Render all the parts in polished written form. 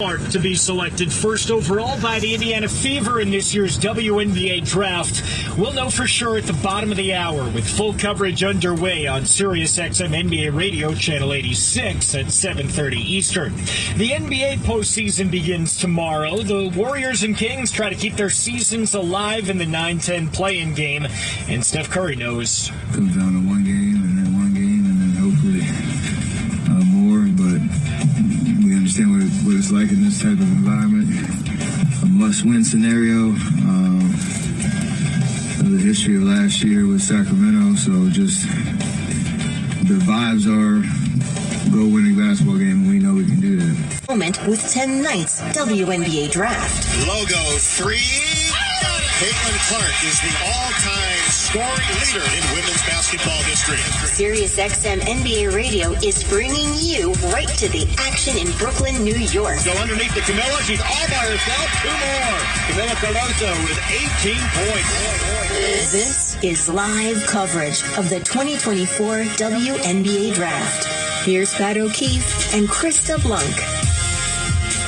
To be selected first overall by the Indiana Fever in this year's WNBA draft. We'll know for sure at the bottom of the hour with full coverage underway on SiriusXM NBA Radio Channel 86 at 7:30 Eastern. The NBA postseason begins tomorrow. The Warriors and Kings try to keep their seasons alive in the 9-10 play-in game, and Steph Curry knows. Comes down to one game and then hopefully more, but we understand what it's like in this type of environment. A must-win scenario. The history of last year with Sacramento, so just the vibes are go winning basketball game, and we know we can do that. Moment with 10 nights WNBA draft. Logo 3. Caitlin Clark is the all-time scoring leader in women's basketball history. SiriusXM NBA Radio is bringing you right to the action in Brooklyn, New York. Go underneath the Camilla. She's all by herself. 2 more. Camilla Cardoso with 18 points. This is live coverage of the 2024 WNBA Draft. Here's Pat O'Keefe and Krista Blanc.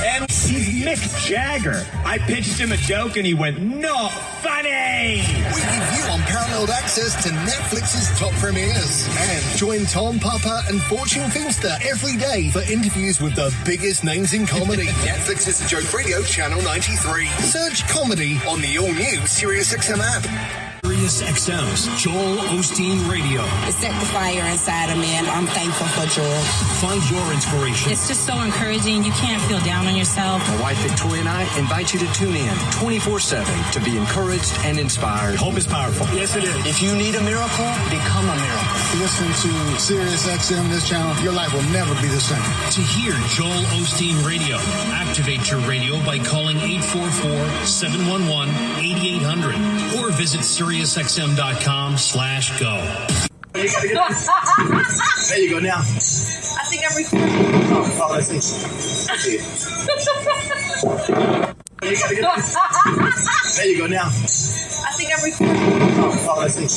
And he's Mick Jagger. I pitched him a joke and he went, "No, funny!" We give you unparalleled access to Netflix's top premieres. And join Tom Papa and Fortune Finster every day for interviews with the biggest names in comedy. Netflix's Joke Radio Channel 93. Search comedy on the all-new SiriusXM app. SiriusXM's Joel Osteen Radio. It set the fire inside of me, and I'm thankful for Joel. Find your inspiration. It's just so encouraging. You can't feel down on yourself. My wife Victoria and I invite you to tune in 24/7 to be encouraged and inspired. Hope is powerful. Yes, it is. If you need a miracle, become a miracle. Listen to SiriusXM, this channel. Your life will never be the same. To hear Joel Osteen Radio, activate your radio by calling 844-711-8800 or visit SiriusXM.com/go. There you go now. I think I'm recording. Oh, let's see. There you go now. I think I'm recording. Oh, let's see.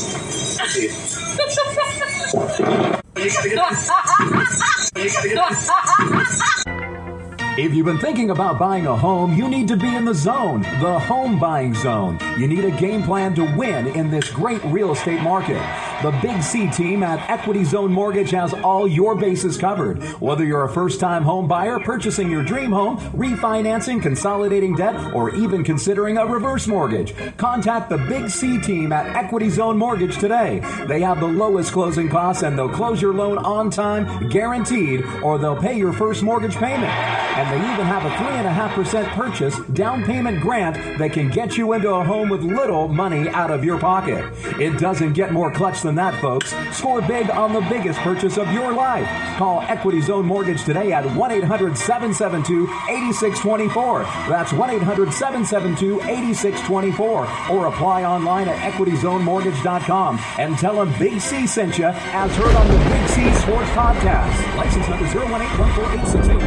If you've been thinking about buying a home, you need to be in the zone, the home buying zone. You need a game plan to win in this great real estate market. The Big C team at Equity Zone Mortgage has all your bases covered. Whether you're a first-time home buyer, purchasing your dream home, refinancing, consolidating debt, or even considering a reverse mortgage, contact the Big C team at Equity Zone Mortgage today. They have the lowest closing costs, and they'll close your loan on time, guaranteed, or they'll pay your first mortgage payment. And they even have a 3.5% purchase down payment grant that can get you into a home with little money out of your pocket. It doesn't get more clutch than that, folks. Score big on the biggest purchase of your life. Call Equity Zone Mortgage today at 1-800-772-8624. That's 1-800-772-8624. Or apply online at equityzonemortgage.com and tell them Big C sent you, as heard on the Big C Sports Podcast. License number 018148688.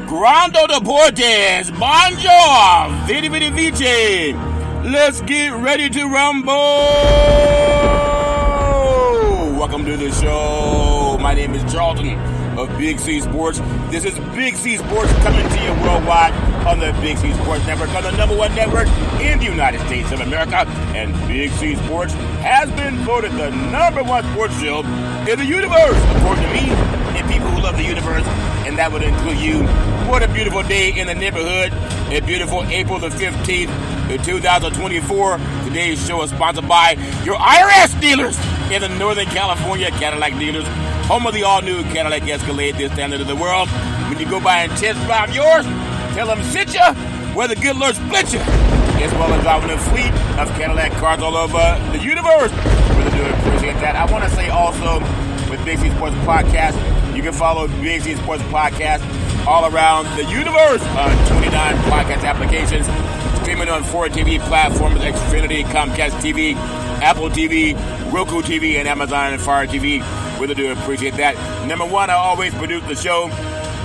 Grando Deportes, bonjour, vidi vidi vici. Let's get ready to rumble. Welcome to the show. My name is Charlton of Big C Sports. This is Big C Sports coming to you worldwide on the Big C Sports Network, on the #1 network in the United States of America. And Big C Sports has been voted the #1 sports show in the universe, according to me and people who love the universe, and that would include you. What a beautiful day in the neighborhood. A beautiful April the 15th, 2024. Today's show is sponsored by your IRS dealers in the Northern California Cadillac dealers, home of the all-new Cadillac Escalade, the standard of the world. When you go by and test drive yours, tell them sit ya where the good Lord split ya, as well as driving a fleet of Cadillac cars all over the universe. Really do appreciate that. I want to say also, with Big C Sports Podcast, you can follow Big C Sports Podcast all around the universe on 29 podcast applications, streaming on 4 TV platforms: Xfinity, Comcast TV, Apple TV, Roku TV, and Amazon and Fire TV. Really do appreciate that. #1, I always produce the show.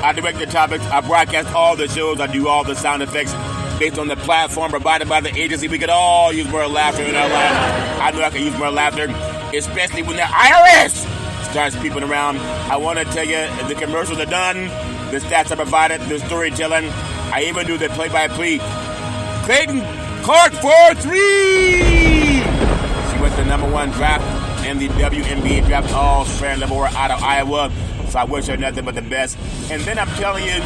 I direct the topics. I broadcast all the shows. I do all the sound effects based on the platform provided by the agency. We could all use more laughter in our lives. I know I can use more laughter, especially when the IRS starts peeping around. I want to tell you, the commercials are done. The stats are provided, the storytelling. I even do the play-by-play. Clayton Clark for 3! She went the number 1 draft in the WNBA draft, all fair level out of Iowa. So I wish her nothing but the best. And then I'm telling you,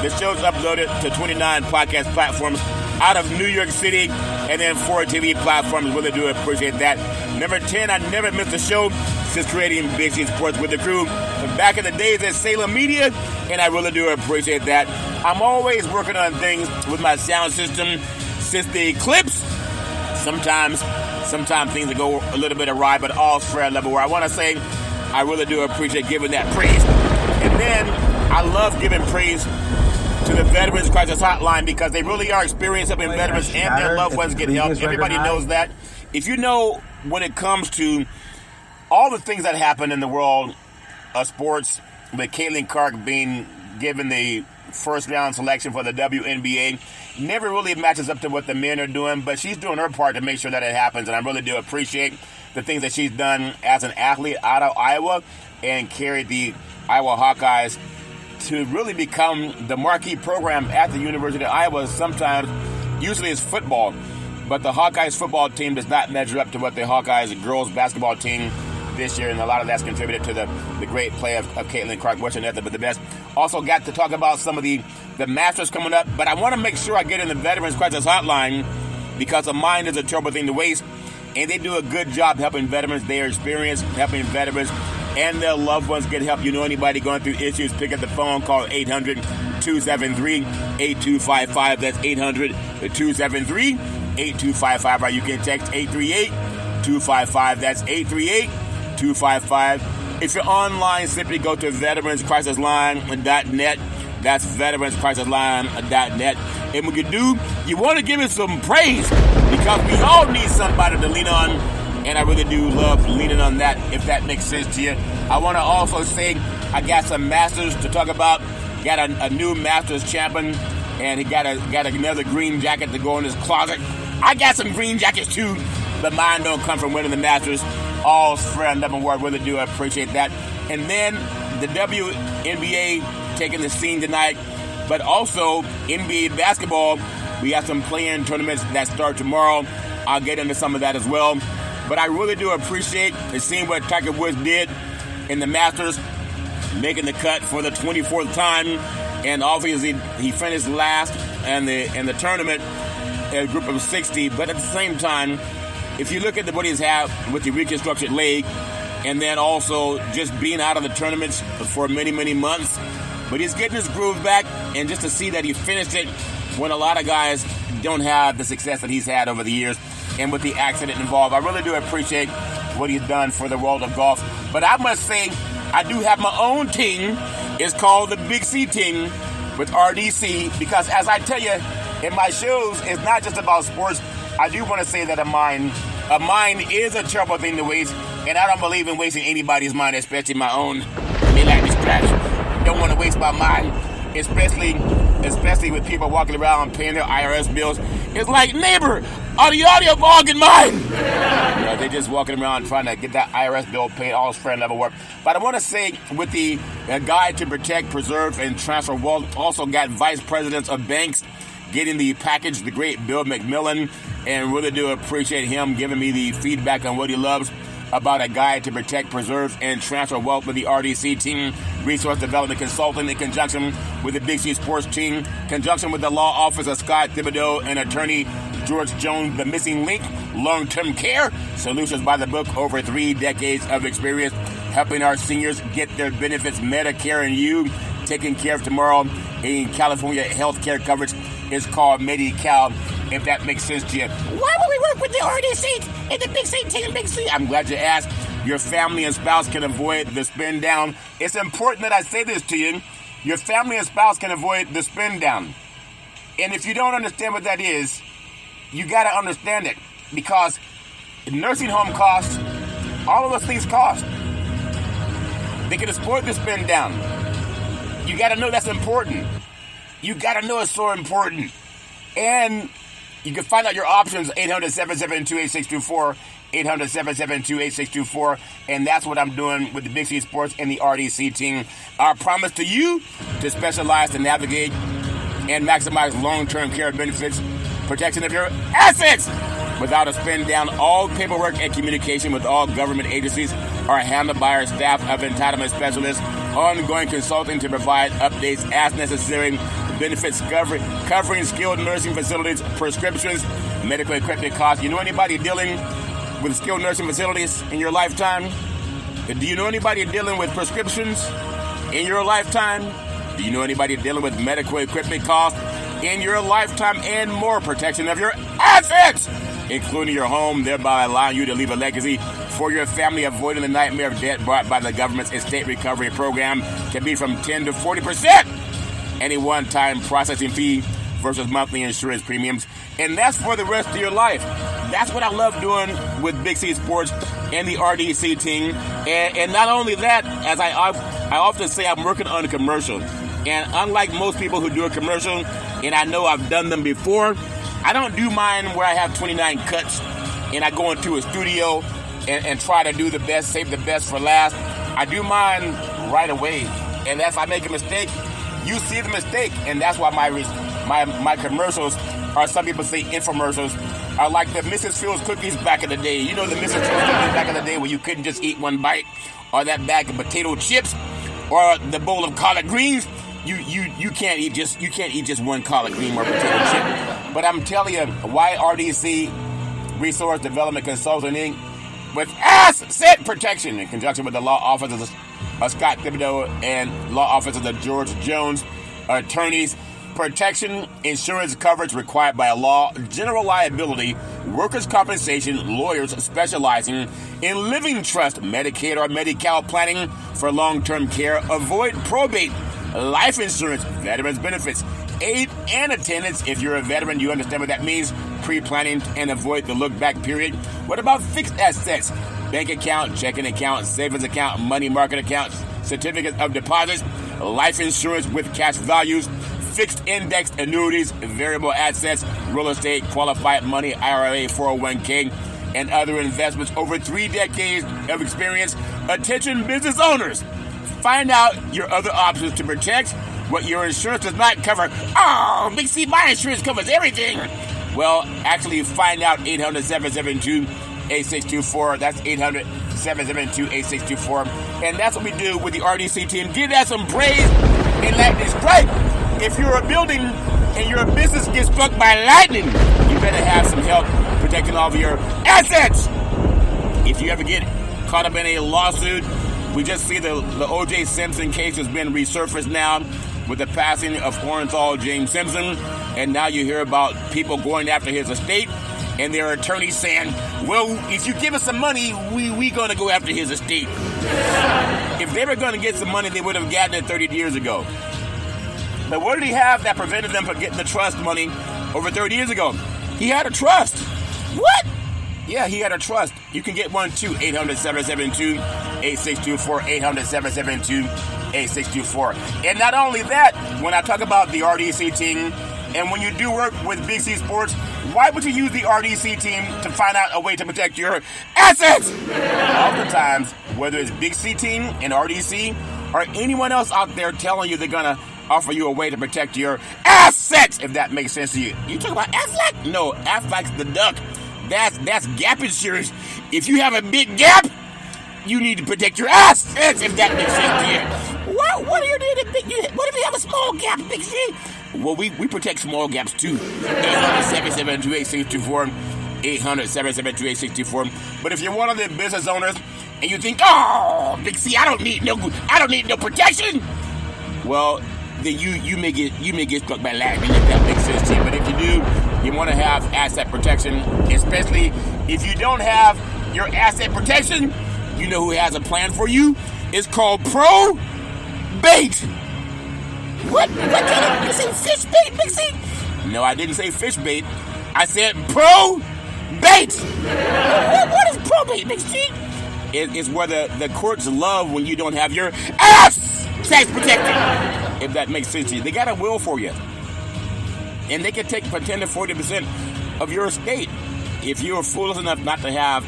the show's uploaded to 29 podcast platforms out of New York City and then 4 TV platforms. Really do appreciate that. Number 10, I never missed a show since creating Big C Sports with the crew. Back in the days at Salem Media, and I really do appreciate that. I'm always working on things with my sound system since the eclipse. Sometimes things will go a little bit awry, but all fair level. Where I want to say, I really do appreciate giving that praise. And then I love giving praise to the Veterans Crisis Hotline because they really are experiencing helping veterans and their loved ones get help. Everybody knows that. If you know when it comes to all the things that happen in the world of sports, with Caitlin Clark being given the first round selection for the WNBA, never really matches up to what the men are doing, but she's doing her part to make sure that it happens, and I really do appreciate the things that she's done as an athlete out of Iowa and carried the Iowa Hawkeyes to really become the marquee program at the University of Iowa. Sometimes, usually it's football, but the Hawkeyes football team does not measure up to what the Hawkeyes girls basketball team this year, and a lot of that's contributed to the great play of Caitlin Clark. Wishing nothing but the best. Also got to talk about some of the Masters coming up, but I want to make sure I get in the Veterans Crisis Hotline because a mind is a terrible thing to waste, and they do a good job helping veterans. They are experienced helping veterans and their loved ones get help. You know anybody going through issues, pick up the phone, call 800-273-8255. That's 800-273-8255. Or you can text 838-255. That's 838-255. If you're online, simply go to veteranscrisisline.net. That's veteranscrisisline.net. And when you do, you want to give it some praise because we all need somebody to lean on. And I really do love leaning on that, if that makes sense to you. I want to also say I got some Masters to talk about. Got a new Masters champion, and he got another green jacket to go in his closet. I got some green jackets too, but mine don't come from winning the Masters. All fair and level word. Really do appreciate that. And then the WNBA taking the scene tonight, but also NBA basketball. We got some play-in tournaments that start tomorrow. I'll get into some of that as well. But I really do appreciate seeing what Tiger Woods did in the Masters, making the cut for the 24th time, and obviously he finished last in the tournament, a group of 60. But at the same time, if you look at what he's had with the reconstructed leg, and then also just being out of the tournaments for many, many months, but he's getting his groove back, and just to see that he finished it when a lot of guys don't have the success that he's had over the years. And with the accident involved, I really do appreciate what he's done for the world of golf. But I must say, I do have my own team. It's called the Big C Team with RDC, because as I tell you in my shows, it's not just about sports. I do want to say that a mind is a terrible thing to waste, and I don't believe in wasting anybody's mind, especially my own. They like distraction. Don't want to waste my mind, especially with people walking around paying their IRS bills. It's like, neighbor, are the audio logging mine? They're just walking around trying to get that IRS bill paid, all fair level work. But I want to say, with the Guide to Protect, Preserve, and Transfer Wealth, also got vice presidents of banks getting the package, the great Bill McMillan, and really do appreciate him giving me the feedback on what he loves about a Guide to Protect, Preserve, and Transfer Wealth with the RDC team, Resource Development Consulting, in conjunction with the Big C Sports team, conjunction with the law office of Scott Thibodeau and attorney George Jones, the Missing Link, Long-Term Care, Solutions by the Book, over 3 decades of experience helping our seniors get their benefits, Medicare, and you taking care of tomorrow in California health care coverage is called Medi-Cal, if that makes sense to you. Why would we work with the RDC and the Big C team, Big C? I'm glad you asked. Your family and spouse can avoid the spin down. It's important that I say this to you. Your family and spouse can avoid the spin down. And if you don't understand what that is, you got to understand it, because nursing home costs, all of those things cost. They can afford the spin down. You got to know that's important. You got to know it's so important. And you can find out your options, 800-772-8624, 800-772-8624. And that's what I'm doing with the Big C Sports and the RDC team. Our promise to you to specialize to navigate and maximize long-term care benefits, protection of your assets without a spend down. All paperwork and communication with all government agencies are handled by our staff of entitlement specialists. Ongoing consulting to provide updates as necessary. Benefits covering skilled nursing facilities, prescriptions, medical equipment costs. You know anybody dealing with skilled nursing facilities in your lifetime? Do you know anybody dealing with prescriptions in your lifetime? Do you know anybody dealing with medical equipment costs in your lifetime and more? Protection of your assets, including your home, thereby allowing you to leave a legacy for your family, avoiding the nightmare of debt brought by the government's estate recovery program. Can be from 10 to 40%. Any one-time processing fee versus monthly insurance premiums. And that's for the rest of your life. That's what I love doing with Big C Sports and the RDC team. And not only that, as I often say, I'm working on a commercial. And unlike most people who do a commercial, and I know I've done them before, I don't do mine where I have 29 cuts and I go into a studio and try to do the best, save the best for last. I do mine right away. And if I make a mistake, you see the mistake. And that's why my commercials, or some people say infomercials, are like the Mrs. Fields cookies back in the day. You know the Mrs. Fields cookies back in the day where you couldn't just eat one bite, or that bag of potato chips, or the bowl of collard greens. You can't eat just one collard green or potato chip. But I'm telling you, why RDC Resource Development Consulting Inc. with asset protection in conjunction with the law offices of Scott Thibodeau and law offices of George Jones, attorneys. Protection, insurance coverage required by law, general liability, workers' compensation, lawyers specializing in living trust, Medicaid or Medi-Cal planning for long-term care, avoid probate, life insurance, veterans benefits, aid and attendance. If you're a veteran, you understand what that means. Pre-planning and avoid the look-back period. What about fixed assets? Bank account, checking account, savings account, money market account, certificate of deposits, life insurance with cash values, fixed indexed annuities, variable assets, real estate, qualified money, IRA, 401k, and other investments. Over 3 decades of experience. Attention business owners. Find out your other options to protect what your insurance does not cover. Oh, Big C, my insurance covers everything. Well, actually find out. 800-772-8624. That's 800-772-8624. And that's what we do with the RDC team. Give that some praise and lightning strike. If you're a building and your business gets struck by lightning, you better have some help protecting all of your assets. If you ever get caught up in a lawsuit, we just see the O.J. Simpson case has been resurfaced now with the passing of Orenthal James Simpson. And now you hear about people going after his estate and their attorneys saying, well, if you give us some money, we going to go after his estate. If they were going to get some money, they would have gotten it 30 years ago. But what did he have that prevented them from getting the trust money over 30 years ago? He had a trust. What? Yeah, he had a trust. You can get one too. 800-772-8624. 800-772-8624. And not only that, when I talk about the RDC team, and when you do work with Big C Sports, why would you use the RDC team to find out a way to protect your assets? Oftentimes, whether it's Big C team and RDC, or anyone else out there telling you they're going to offer you a way to protect your assets, if that makes sense to you. You talk about Aflac? No, Aflac's the duck. That's gap insurance. If you have a big gap, you need to protect your assets, if that makes sense to you. What are you doing? What if you have a small gap, Big C? Well, we protect small gaps too. 800-772-8624. 800-772-8624. But if you're one of the business owners and you think, oh, Big C, I don't need no protection. Well, then you may get struck by lightning, if that makes sense to you. But if you do, you want to have asset protection, especially if you don't have your asset protection. You know who has a plan for you? It's called probate. What kind of, you say fish bait, Big C? No, I didn't say fish bait. I said probate. What is probate, Big C? It's where the courts love when you don't have your assets protected. If that makes sense to you. They got a will for you. And they can take 10 to 40% of your estate. If you're foolish enough not to have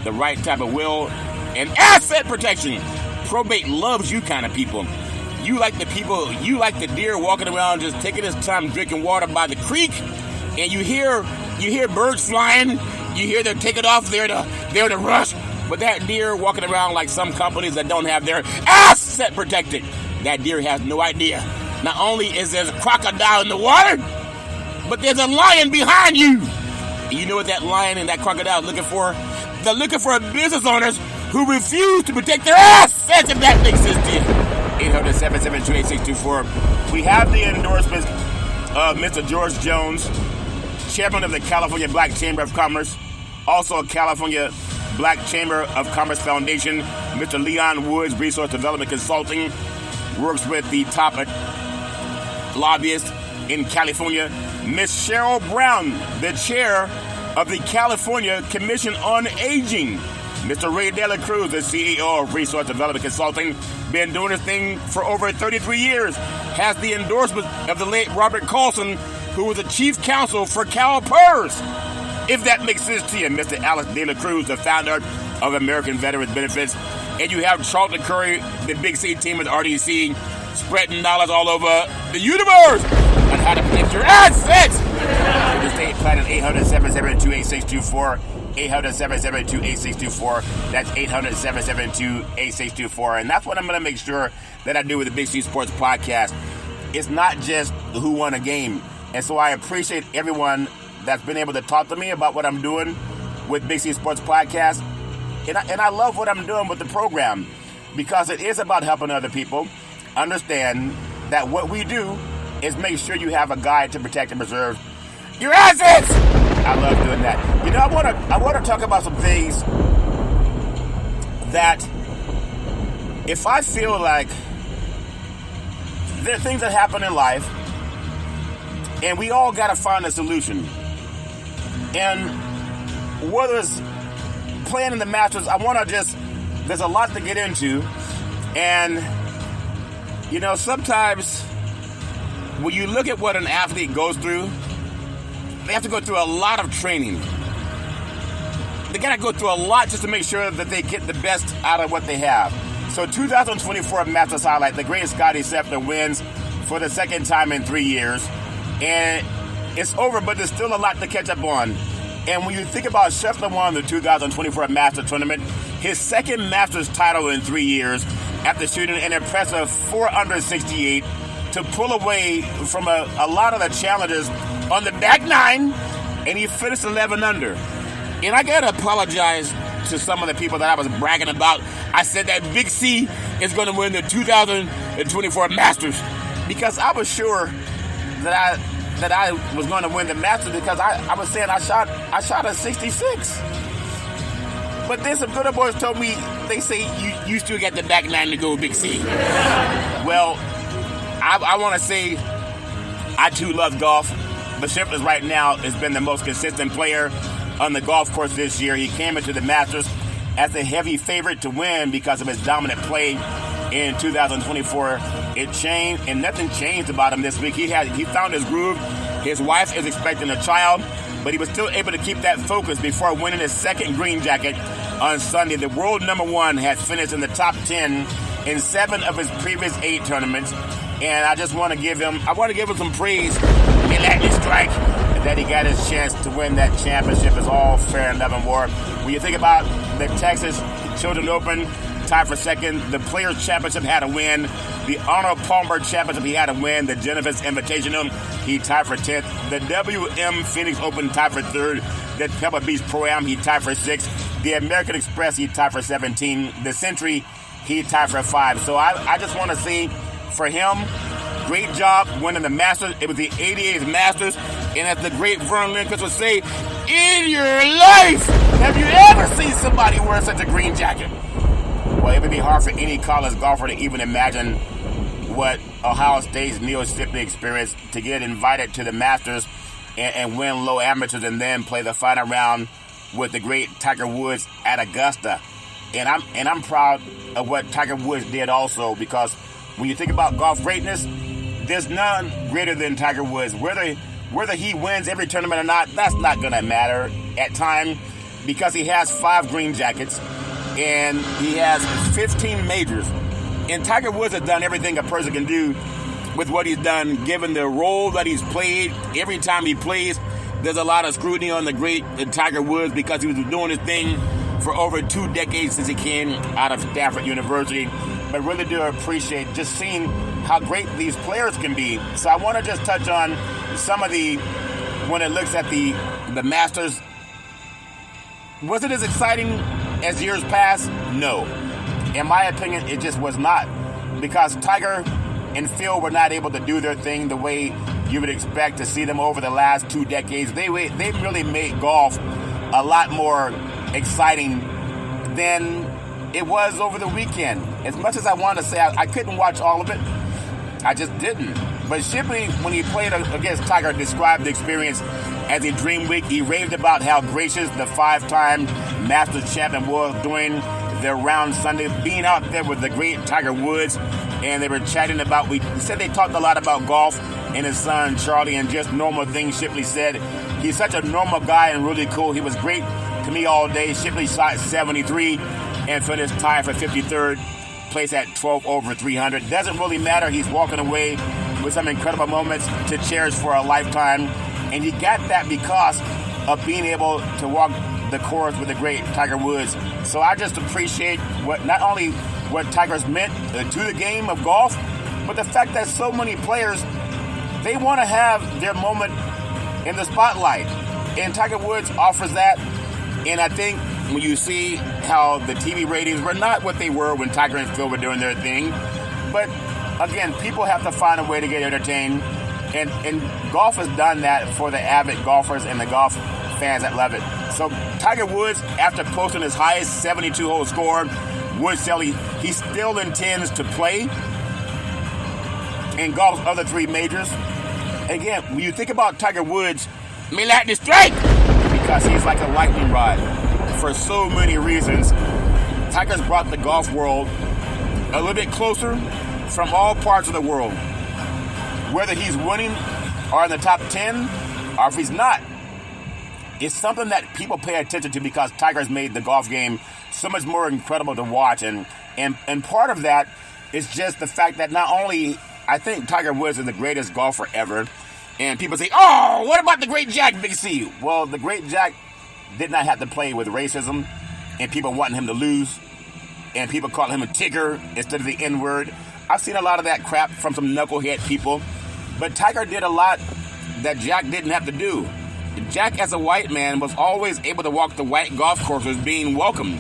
the right type of will, and asset protection. Probate loves you kind of people. You like the deer walking around just taking his time drinking water by the creek, and you hear birds flying, you hear they're taking off, they're to rush, but that deer walking around like some companies that don't have their asset protected. That deer has no idea. Not only is there a crocodile in the water, but there's a lion behind you. You know what that lion and that crocodile is looking for? They're looking for business owners who refuse to protect their assets, if that makes sense to you. 800-772-8624. We have the endorsements of Mr. George Jones, chairman of the California Black Chamber of Commerce, also California Black Chamber of Commerce Foundation. Mr. Leon Woods, Resource Development Consulting, works with the top lobbyists in California. Ms. Cheryl Brown, the chair of the California Commission on Aging. Mr. Ray De La Cruz, the CEO of Resource Development Consulting, been doing his thing for over 33 years, has the endorsement of the late Robert Colson, who was the chief counsel for CalPERS. If that makes sense to you, Mr. Alex De La Cruz, the founder of American Veterans Benefits. And you have Charlton Curry, the Big C team at RDC, spreading dollars all over the universe on how to protect your assets. The state plan at 800-772-8624. 800-772-8624. That's 800-772-8624. And that's what I'm going to make sure that I do with the Big C Sports Podcast. It's not just who won a game. And so I appreciate everyone that's been able to talk to me about what I'm doing with Big C Sports Podcast. And I love what I'm doing with the program because it is about helping other people understand that what we do is make sure you have a guide to protect and preserve your assets. I love doing that. You know, I want to talk about some things that if I feel like there are things that happen in life and we all got to find a solution. And whether it's playing in the Masters, there's a lot to get into. And, you know, sometimes when you look at what an athlete goes through, they have to go through a lot of training. They got to go through a lot just to make sure that they get the best out of what they have. So 2024 Masters highlight, the great Scottie Scheffler wins for the second time in 3 years. And it's over, but there's still a lot to catch up on. And when you think about Scheffler won the 2024 Masters tournament, his second Masters title in 3 years, after shooting an impressive 4 under 68 to pull away from a lot of the challengers on the back nine, and he finished 11 under. And I got to apologize to some of the people that I was bragging about. I said that Big C is going to win the 2024 Masters because I was sure that I was going to win the Masters because I was saying I shot a 66. But then some good boys told me, they say you still got the back nine to go, Big C. Well, I want to say I too love golf. But Scheffler right now has been the most consistent player on the golf course this year. He came into the Masters as a heavy favorite to win because of his dominant play in 2024. It changed, and nothing changed about him this week. He found his groove. His wife is expecting a child, but he was still able to keep that focus before winning his second green jacket on Sunday. The world number one has finished in the top 10 in 7 of his previous 8 tournaments. And I just want to give him some praise. He let me strike. And that he got his chance to win that championship is all fair and love and war. When you think about the Texas Children's Open, tied for second. The Players' Championship had a win. The Arnold Palmer Championship, he had a win. The Jennifer's Invitational, he tied for 10th. The WM Phoenix Open, tied for 3rd. The Pebble Beach Pro-Am, he tied for 6th. The American Express, he tied for 17. The Century, he tied for 5. So I just want to say, for him, great job winning the Masters. It was the 88th Masters. And as the great Vern Lindquist would say, in your life, have you ever seen somebody wear such a green jacket? Well, it would be hard for any college golfer to even imagine what Ohio State's Neil Shipley experienced to get invited to the Masters and win low amateurs and then play the final round with the great Tiger Woods at Augusta. And I'm proud of what Tiger Woods did also, because when you think about golf greatness, there's none greater than Tiger Woods. Whether he wins every tournament or not, that's not going to matter. At times, because he has 5 green jackets and he has 15 majors. And Tiger Woods has done everything a person can do with what he's done, given the role that he's played. Every time he plays, there's a lot of scrutiny on the great Tiger Woods because he was doing his thing for over 2 decades since he came out of Stanford University. But really do appreciate just seeing how great these players can be. So I want to just touch on some of when it looks at the Masters. Was it as exciting as years past? No. In my opinion, it just was not. Because Tiger and Phil were not able to do their thing the way you would expect to see them over the last 2 decades. They really made golf a lot more exciting than it was over the weekend. As much as I wanted to say I couldn't watch all of it, I just didn't. But Shipley, when he played against Tiger, described the experience as a dream week. He raved about how gracious the 5-time Masters champion was during their round Sunday, being out there with the great Tiger Woods. And they were chatting about, he said they talked a lot about golf and his son Charlie and just normal things. Shipley said he's such a normal guy and really cool. He was great to me all day. Shipley shot 73 and finished tied for 53rd place at 12 over 300. Doesn't really matter. He's walking away with some incredible moments to cherish for a lifetime. And he got that because of being able to walk the course with the great Tiger Woods. So I just appreciate not only what Tiger's meant to the game of golf, but the fact that so many players, they want to have their moment in the spotlight. And Tiger Woods offers that. And I think when you see how the TV ratings were not what they were when Tiger and Phil were doing their thing. But again, people have to find a way to get entertained. And golf has done that for the avid golfers and the golf fans that love it. So Tiger Woods, after posting his highest 72-hole score, Woods said he still intends to play in golf's other 3 majors. Again, when you think about Tiger Woods, may lightning strike, because he's like a lightning rod for so many reasons. Tiger's brought the golf world a little bit closer from all parts of the world. Whether he's winning or in the top 10, or if he's not, it's something that people pay attention to because Tiger's made the golf game so much more incredible to watch. And part of that is just the fact that not only I think Tiger Woods is the greatest golfer ever, and people say, oh, what about the great Jack, Big C? Well, the great Jack did not have to play with racism and people wanting him to lose and people calling him a tigger instead of the N-word. I've seen a lot of that crap from some knucklehead people. But Tiger did a lot that Jack didn't have to do. Jack, as a white man, was always able to walk the white golf courses being welcomed.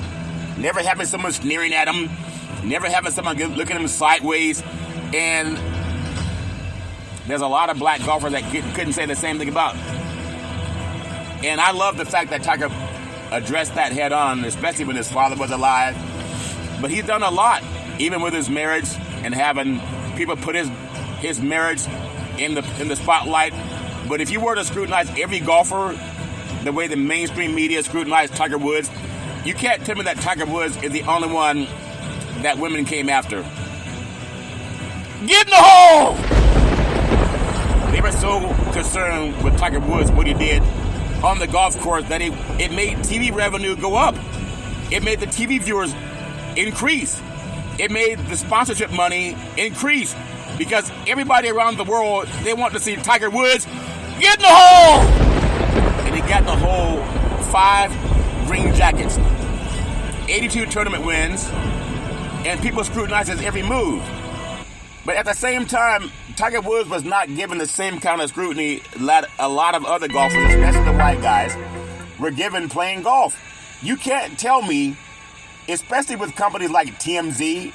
Never having someone sneering at him. Never having someone looking at him sideways. And there's a lot of black golfers that couldn't say the same thing about. And I love the fact that Tiger addressed that head on, especially when his father was alive. But he's done a lot, even with his marriage and having people put his marriage in the spotlight. But if you were to scrutinize every golfer the way the mainstream media scrutinized Tiger Woods, you can't tell me that Tiger Woods is the only one that women came after. Get in the hole! They were so concerned with Tiger Woods, what he did on the golf course, that it made TV revenue go up. It made the TV viewers increase. It made the sponsorship money increase. Because everybody around the world, they want to see Tiger Woods get in the hole! And he got in the hole 5 green jackets, 82 tournament wins, and people scrutinized his every move. But at the same time, Tiger Woods was not given the same kind of scrutiny that a lot of other golfers, especially the white guys, were given playing golf. You can't tell me, especially with companies like TMZ,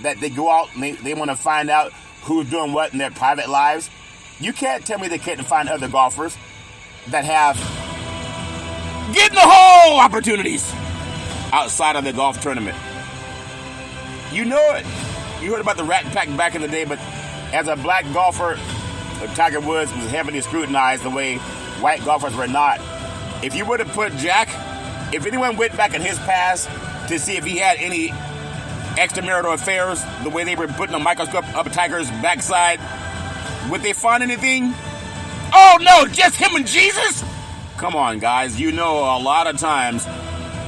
that they go out and they want to find out who's doing what in their private lives. You can't tell me they can't find other golfers that have get in the hole opportunities outside of the golf tournament. You know it. You heard about the Rat Pack back in the day, but as a black golfer, Tiger Woods was heavily scrutinized the way white golfers were not. If you were to put Jack, if anyone went back in his past to see if he had any extramarital affairs, the way they were putting a microscope up Tiger's backside, would they find anything? Oh no, just him and Jesus? Come on, guys. You know, a lot of times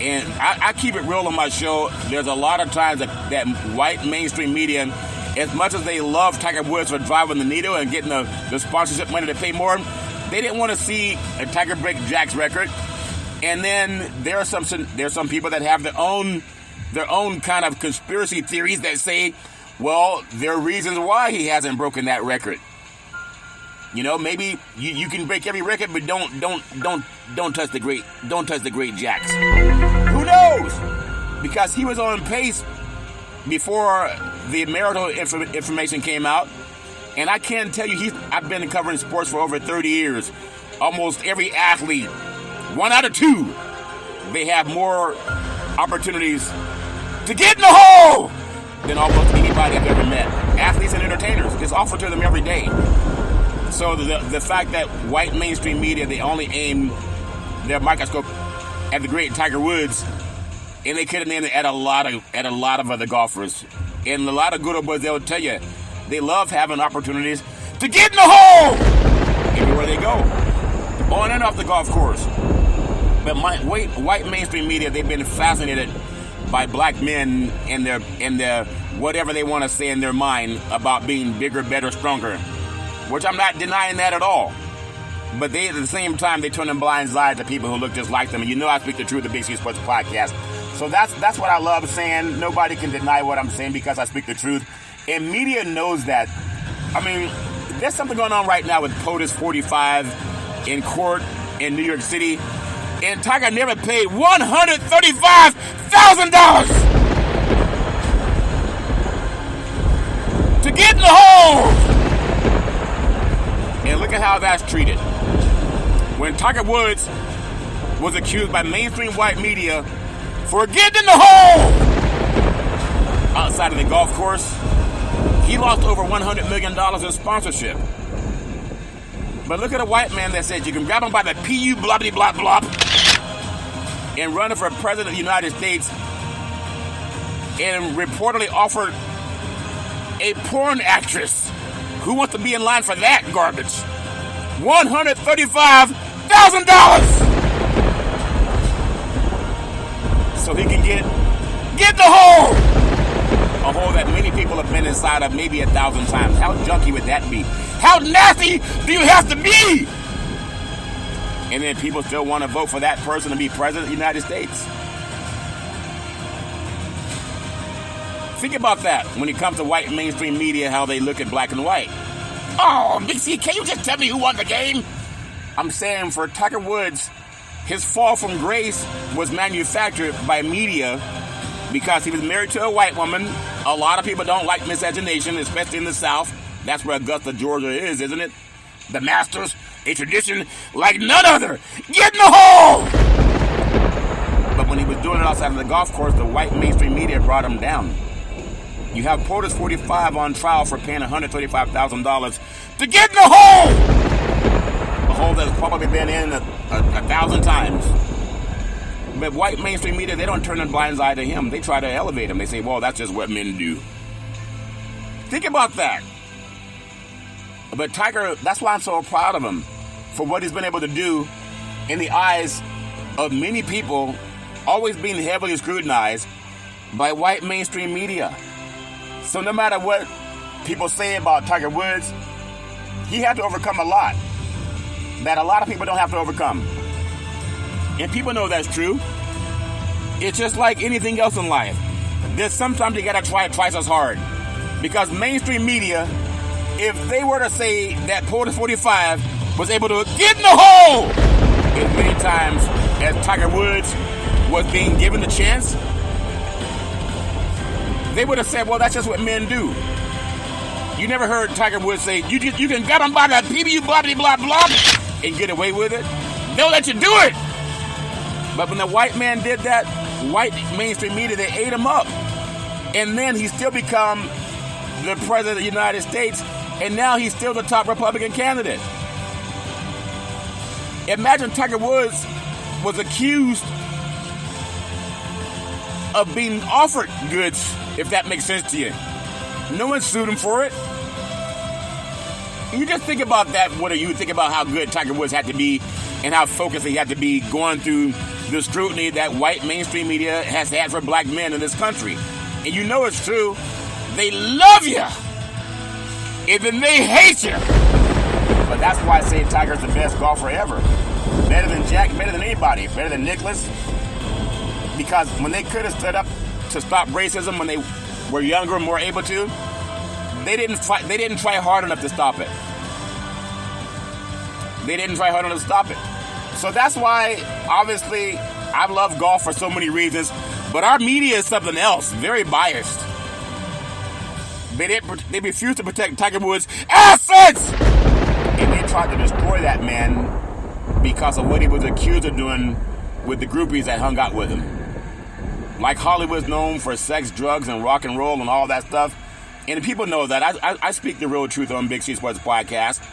And I keep it real on my show. There's a lot of times that white mainstream media, as much as they love Tiger Woods for driving the needle and getting the sponsorship money to pay more, they didn't want to see a Tiger break Jack's record. And then there are some people that have their own kind of conspiracy theories that say, well, there are reasons why he hasn't broken that record. You know, maybe you can break every record, but don't touch the great Jacks. Who knows? Because he was on pace before the marital information came out, and I can tell you, I've been covering sports for over 30 years. Almost every athlete, 1 out of 2, they have more opportunities to get in the hole than almost anybody I've ever met. Athletes and entertainers, it's offered to them every day. So the fact that white mainstream media, they only aim their microscope at the great Tiger Woods, and they could have named it at a lot of other golfers. And a lot of good old boys, they'll tell you, they love having opportunities to get in the hole everywhere they go, on and off the golf course. But white mainstream media, they've been fascinated by black men and their whatever they want to say in their mind about being bigger, better, stronger, which I'm not denying that at all. But they, at the same time, they turn a blind eye to people who look just like them. And you know I speak the truth, the Big C Sports Podcast. So that's what I love saying. Nobody can deny what I'm saying because I speak the truth. And media knows that. I mean, there's something going on right now with POTUS 45 in court in New York City. And Tiger never paid $135,000 to get in the hole. And look at how that's treated. When Tiger Woods was accused by mainstream white media for getting in the hole outside of the golf course, he lost over $100 million in sponsorship. But look at a white man that said you can grab him by the PU blah blah blah blah and run for president of the United States, and reportedly offered a porn actress who wants to be in line for that garbage $135,000 so he can get the hole, a hole that many people have been inside of maybe 1,000 times. How junky would that be? How nasty do you have to be? And then people still want to vote for that person to be president of the United States. Think about that when it comes to white mainstream media, how they look at black and white. Oh, Big C, can you just tell me who won the game? I'm saying for Tiger Woods, his fall from grace was manufactured by media because he was married to a white woman. A lot of people don't like miscegenation, especially in the South. That's where Augusta, Georgia is, isn't it? The Masters, a tradition like none other. Get in the hole! But when he was doing it outside of the golf course, the white mainstream media brought him down. You have POTUS 45 on trial for paying $135,000 to get in the hole! A hole that's probably been in a 1,000 times. But white mainstream media, they don't turn a blind eye to him. They try to elevate him. They say, well, that's just what men do. Think about that. But Tiger, that's why I'm so proud of him, for what he's been able to do in the eyes of many people, always being heavily scrutinized by white mainstream media. So no matter what people say about Tiger Woods, he had to overcome a lot that a lot of people don't have to overcome. And people know that's true. It's just like anything else in life. There's sometimes you gotta try twice as hard. Because mainstream media, if they were to say that POTUS 45 was able to get in the hole as many times as Tiger Woods was being given the chance, they would have said, well, that's just what men do. You never heard Tiger Woods say, you can get them by the PBU blah, blah, blah, blah, and get away with it. They'll let you do it. But when the white man did that, white mainstream media, they ate him up. And then he still become the president of the United States, and now he's still the top Republican candidate. Imagine Tiger Woods was accused of being offered goods, if that makes sense to you. No one sued him for it. You just think about that. What do you think about how good Tiger Woods had to be and how focused he had to be going through the scrutiny that white mainstream media has had for black men in this country. And you know it's true. They love you, and then they hate you. But that's why I say Tiger's the best golfer ever. Better than Jack, better than anybody, better than Nicklaus. Because when they could have stood up to stop racism when they were younger and more able to, they didn't fight. They didn't try hard enough to stop it. They didn't try hard enough to stop it. So that's why, obviously, I love golf for so many reasons. But our media is something else, very biased. They refused to protect Tiger Woods' assets, and they tried to destroy that man because of what he was accused of doing with the groupies that hung out with him. Like Hollywood's known for sex, drugs, and rock and roll and all that stuff. And people know that. I speak the real truth on Big C Sports Podcast.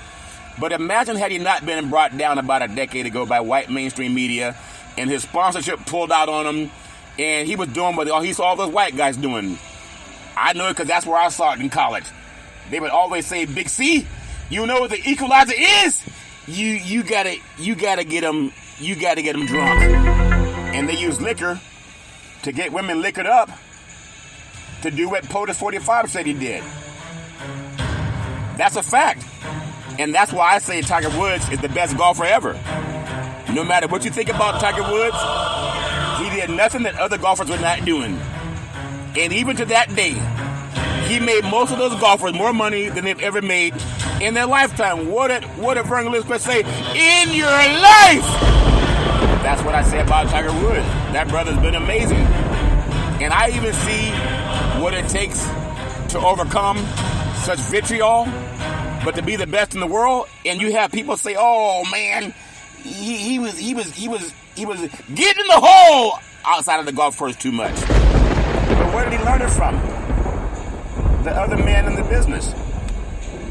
But imagine had he not been brought down about a decade ago by white mainstream media, and his sponsorship pulled out on him, and he was doing what he saw all those white guys doing. I know it because that's where I saw it in college. They would always say, Big C, you know what the equalizer is? You gotta get them drunk. And they use liquor to get women liquored up to do what POTUS 45 said he did. That's a fact. And that's why I say Tiger Woods is the best golfer ever. No matter what you think about Tiger Woods, he did nothing that other golfers were not doing. And even to that day, he made most of those golfers more money than they've ever made in their lifetime. What did Vern Elizabeth say? In your life! That's what I say about Tiger Woods. That brother's been amazing. And I even see what it takes to overcome such vitriol, but to be the best in the world. And you have people say, "Oh man, he was getting in the hole outside of the golf course too much." But where did he learn it from? The other men in the business.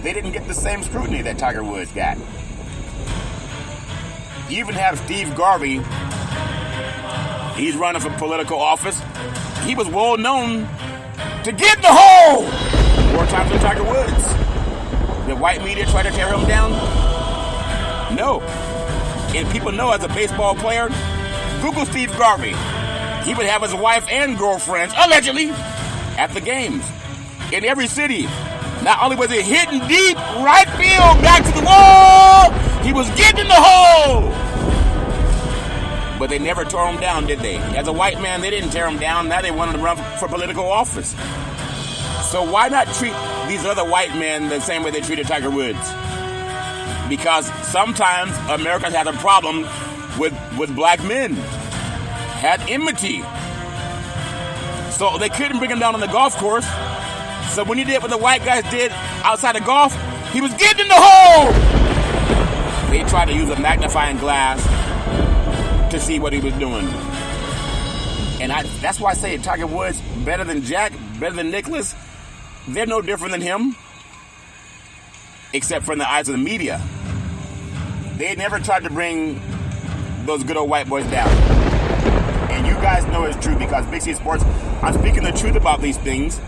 They didn't get the same scrutiny that Tiger Woods got. You even have Steve Garvey. He's running for political office. He was well known to get in the hole more times than Tiger Woods. The white media try to tear him down? No. And people know as a baseball player, Google Steve Garvey. He would have his wife and girlfriends, allegedly, at the games. In every city. Not only was he hitting deep right field back to the wall, he was getting in the hole. But they never tore him down, did they? As a white man, they didn't tear him down. Now they wanted to run for political office. So why not treat these other white men the same way they treated Tiger Woods? Because sometimes America has a problem with black men. Had enmity. So they couldn't bring him down on the golf course. So when he did what the white guys did outside of golf, he was getting in the hole. They tried to use a magnifying glass to see what he was doing. And that's why I say Tiger Woods, better than Jack, better than Nicklaus. They're no different than him, except for in the eyes of the media. They never tried to bring those good old white boys down. And you guys know it's true because Big C Sports, I'm speaking the truth about these things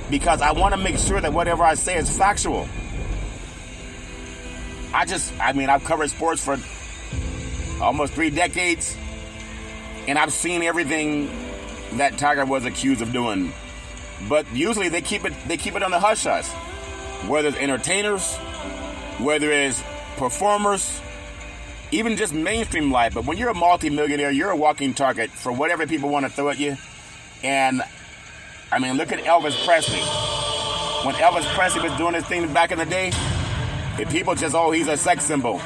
because I want to make sure that whatever I say is factual. I've covered sports for almost 3 decades, and I've seen everything that Tiger was accused of doing. But usually they keep it on the hush-hush. Whether it's entertainers, whether it's performers, even just mainstream life. But when you're a multimillionaire, you're a walking target for whatever people want to throw at you. And, look at Elvis Presley. When Elvis Presley was doing his thing back in the day, people just, he's a sex symbol.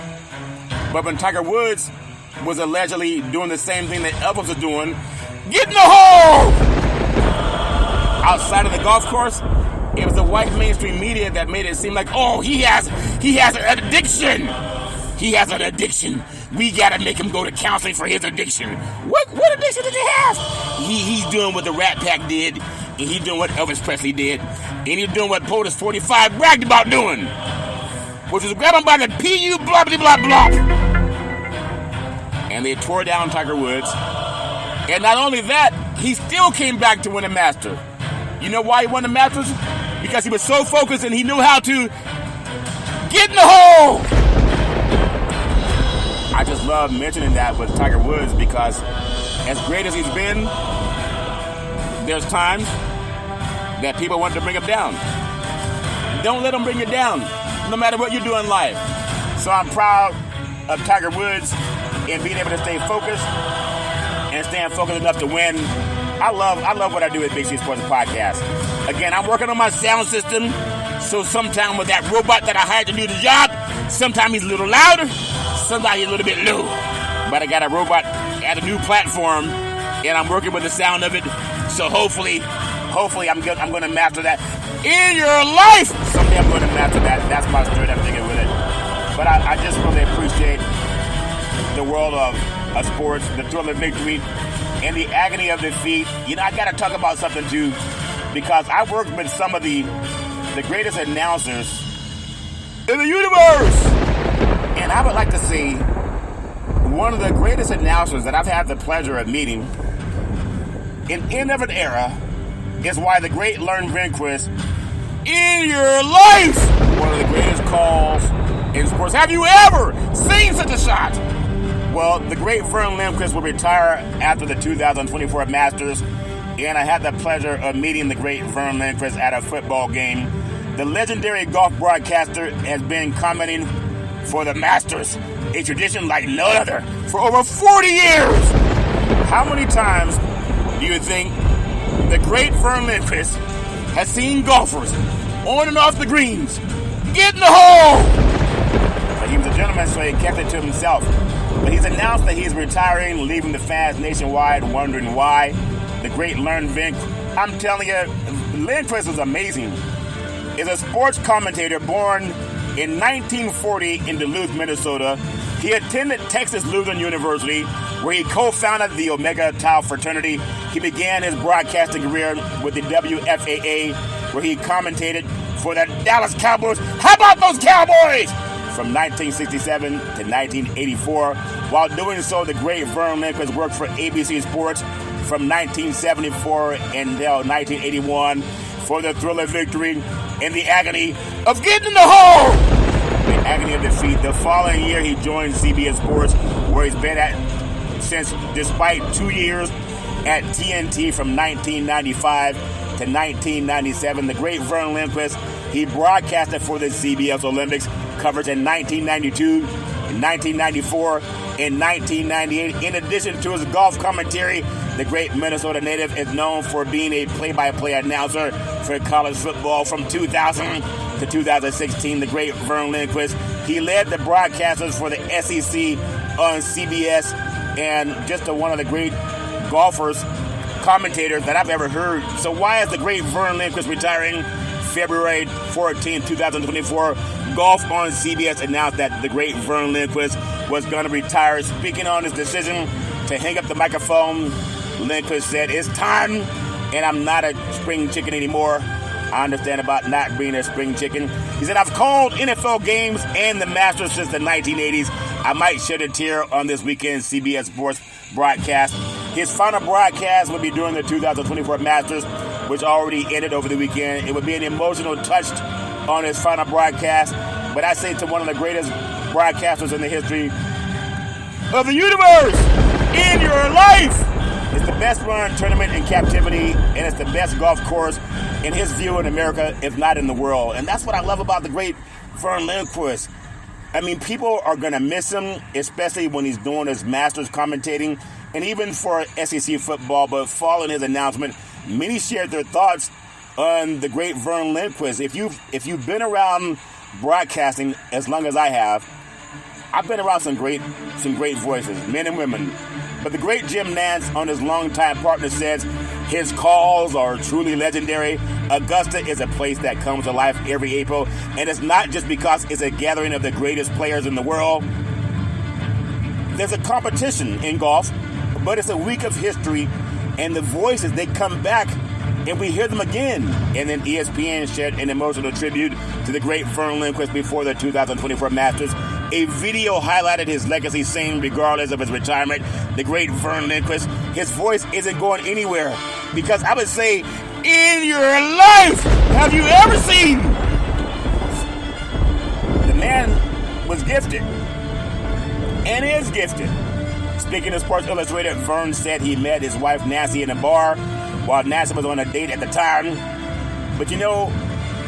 But when Tiger Woods was allegedly doing the same thing that Elvis was doing, get in the hole! Outside of the golf course, it was the white mainstream media that made it seem like, he has an addiction. He has an addiction. We gotta make him go to counseling for his addiction. What addiction did he have? He's doing what the Rat Pack did, and he's doing what Elvis Presley did, and he's doing what POTUS 45 bragged about doing, which was grab him by the PU blah blah blah blah. And they tore down Tiger Woods. And not only that, he still came back to win a Master. You know why he won the Masters? Because he was so focused and he knew how to get in the hole. I just love mentioning that with Tiger Woods because as great as he's been, there's times that people want to bring him down. Don't let him bring you down, no matter what you do in life. So I'm proud of Tiger Woods and being able to stay focused and staying focused enough to win. I love what I do at Big C Sports Podcast. Again, I'm working on my sound system, so sometimes with that robot that I hired to do the job, sometimes he's a little louder, sometimes he's a little bit low. But I got a robot at a new platform, and I'm working with the sound of it. So hopefully I'm going to master that in your life. Someday I'm going to master that. That's my spirit I'm thinking with it. But I just really appreciate the world of sports, the thrill of victory, and the agony of defeat. You know, I got to talk about something too, because I worked with some of the greatest announcers in the universe. And I would like to see one of the greatest announcers that I've had the pleasure of meeting in end of an era is why the great Learn Vinquist in your life, one of the greatest calls in sports. Have you ever seen such a shot? Well, the great Vern Lindquist will retire after the 2024 Masters, and I had the pleasure of meeting the great Vern Lindquist at a football game. The legendary golf broadcaster has been commenting for the Masters, a tradition like no other, for over 40 years. How many times do you think the great Vern Lindquist has seen golfers on and off the greens get in the hole? But he was a gentleman, so he kept it to himself. But he's announced that he's retiring, leaving the fans nationwide wondering why. The great Learn Vinc, I'm telling you, Lindquist was amazing. Is a sports commentator born in 1940 in Duluth, Minnesota. He attended Texas Lutheran University, where he co-founded the Omega Tau fraternity. He began his broadcasting career with the WFAA, where he commentated for the Dallas Cowboys. How about those Cowboys? From 1967 to 1984. While doing so, the great Vern Lindquist worked for ABC Sports from 1974 until 1981 for the thrill of victory and the agony of getting in the hole. The agony of defeat. The following year, he joined CBS Sports, where he's been at since, despite 2 years at TNT from 1995 to 1997. The great Vern Lindquist, he broadcasted for the CBS Olympics coverage in 1992, 1994, and 1998. In addition to his golf commentary, the great Minnesota native is known for being a play-by-play announcer for college football from 2000 to 2016. The great Vern Lindquist, he led the broadcasters for the SEC on CBS, and just one of the great golfers, commentators that I've ever heard. So why is the great Vern Lindquist retiring? February 14, 2024, Golf on CBS announced that the great Vern Lindquist was going to retire. Speaking on his decision to hang up the microphone, Lindquist said, "It's time, and I'm not a spring chicken anymore. I understand about not being a spring chicken." He said, "I've called NFL games and the Masters since the 1980s. I might shed a tear on this weekend's CBS Sports broadcast." His final broadcast will be during the 2024 Masters, which already ended over the weekend. It would be an emotional touch on his final broadcast. But I say to one of the greatest broadcasters in the history of the universe, in your life, it's the best run tournament in captivity, and it's the best golf course in his view in America, if not in the world. And that's what I love about the great Vern Lindquist. I mean, people are going to miss him, especially when he's doing his Masters commentating, and even for SEC football. But following his announcement, many shared their thoughts on the great Vern Lindquist. If you've been around broadcasting as long as I have, I've been around some great voices, men and women. But the great Jim Nance, on his longtime partner, says his calls are truly legendary. Augusta is a place that comes to life every April, and it's not just because it's a gathering of the greatest players in the world. There's a competition in golf, but it's a week of history, and the voices, they come back, and we hear them again. And then ESPN shared an emotional tribute to the great Vern Lindquist before the 2024 Masters. A video highlighted his legacy, saying regardless of his retirement, the great Vern Lindquist, his voice isn't going anywhere. Because I would say, in your life, have you ever seen? The man was gifted. and is gifted. Speaking of Sports Illustrated, Vern said he met his wife Nancy in a bar while Nancy was on a date at the time. But you know,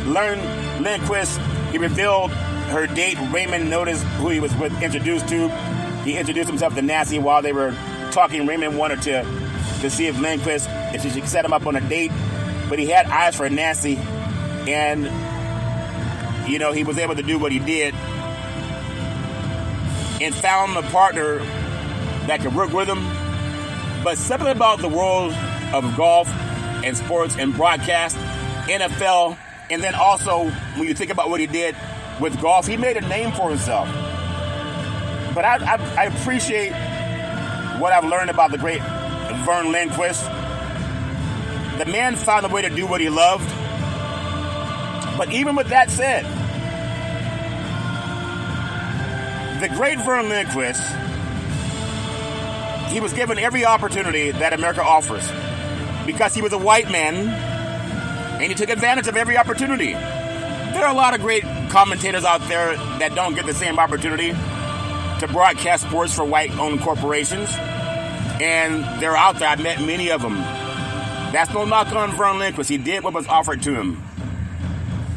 Lindquist, he revealed her date. Raymond noticed who he was introduced to. He introduced himself to Nancy while they were talking. Raymond wanted to see if Lindquist, if she should set him up on a date. But he had eyes for Nancy. And, you know, he was able to do what he did and found a partner that could work with him. But something about the world of golf and sports and broadcast, NFL, and then also when you think about what he did with golf, he made a name for himself. But I appreciate what I've learned about the great Vern Lindquist. The man found a way to do what he loved. But even with that said, the great Vern Lindquist, he was given every opportunity that America offers because he was a white man, and he took advantage of every opportunity. There are a lot of great commentators out there that don't get the same opportunity to broadcast sports for white-owned corporations, and they're out there. I've met many of them. That's no knock on Vern Lindquist. He did what was offered to him.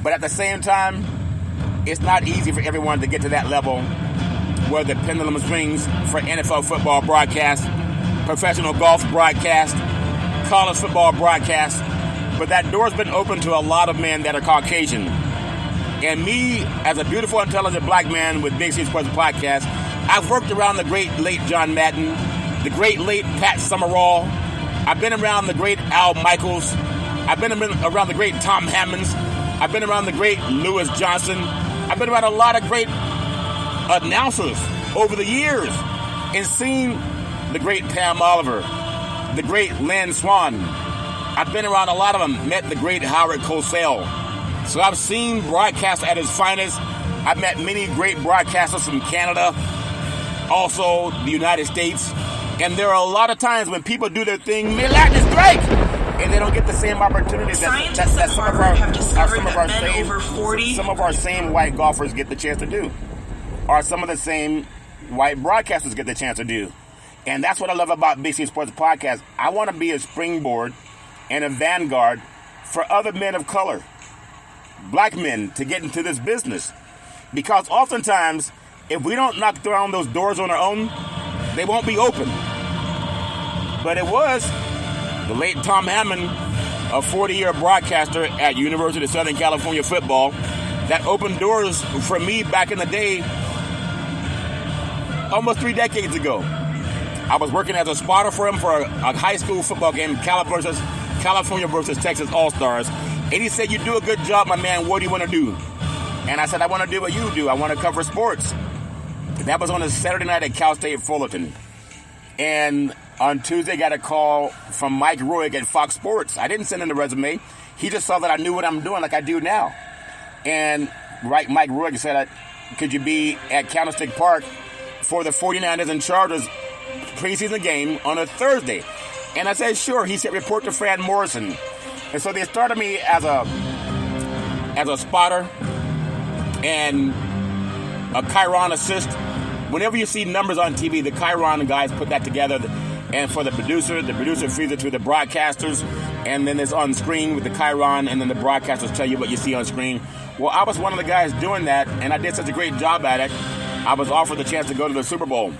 But at the same time, it's not easy for everyone to get to that level where the pendulum swings for NFL football broadcast, professional golf broadcast, college football broadcast. But that door's been open to a lot of men that are Caucasian. And me, as a beautiful, intelligent black man with Big C Sports Podcast, I've worked around the great late John Madden, the great late Pat Summerall. I've been around the great Al Michaels. I've been around the great Tom Hammonds. I've been around the great Lewis Johnson. I've been around a lot of great announcers over the years and seen the great Pam Oliver, the great Lynn Swan. I've been around a lot of them, met the great Howard Cosell. So I've seen broadcasts at his finest. I've met many great broadcasters from Canada, also the United States. And there are a lot of times when people do their thing, Milan is great, and they don't get the same opportunities that some of our same white golfers get the chance to do, or some of the same white broadcasters get the chance to do. And that's what I love about Big C Sports Podcast. I want to be a springboard and a vanguard for other men of color, black men, to get into this business. Because oftentimes, if we don't knock down those doors on our own, they won't be open. But it was the late Tom Hammond, a 40-year broadcaster at University of Southern California football, that opened doors for me back in the day, almost 3 decades ago. I was working as a spotter for him for a high school football game, California versus Texas All-Stars. And he said, "You do a good job, my man. What do you want to do?" And I said, "I want to do what you do. I want to cover sports." And that was on a Saturday night at Cal State Fullerton. And on Tuesday, got a call from Mike Roig at Fox Sports. I didn't send in the resume. He just saw that I knew what I'm doing like I do now. And Mike Roig said, "Could you be at Candlestick Park for the 49ers and Chargers preseason game on a Thursday?" And I said, "Sure." He said, "Report to Fran Morrison." And so they started me as a spotter and a Chiron assist. Whenever you see numbers on TV, the Chiron guys put that together. And for the producer feeds it to the broadcasters. And then it's on screen with the Chiron, and then the broadcasters tell you what you see on screen. Well, I was one of the guys doing that, and I did such a great job at it. I was offered the chance to go to the Super Bowl.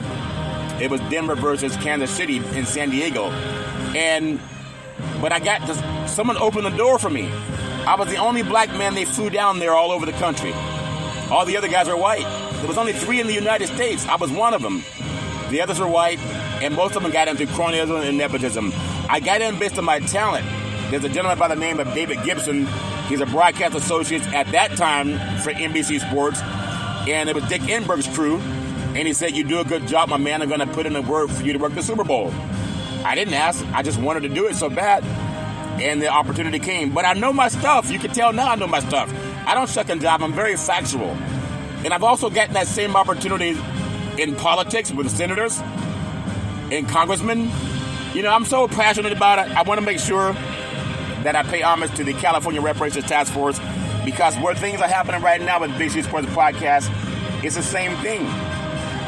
It was Denver versus Kansas City in San Diego. But someone opened the door for me. I was the only black man they flew down there all over the country. All the other guys are white. There was only 3 in the United States. I was one of them. The others are white, and most of them got in through cronyism and nepotism. I got in based on my talent. There's a gentleman by the name of David Gibson. He's a broadcast associate at that time for NBC Sports, and it was Dick Enberg's crew. And he said, "You do a good job, my man. I'm going to put in the work for you to work the Super Bowl." I didn't ask. I just wanted to do it so bad. And the opportunity came. But I know my stuff. You can tell now I know my stuff. I don't shuck and jive. I'm very factual. And I've also gotten that same opportunity in politics with senators and congressmen. You know, I'm so passionate about it. I want to make sure that I pay homage to the California Reparations Task Force, because where things are happening right now with Big C Sports Podcast, it's the same thing.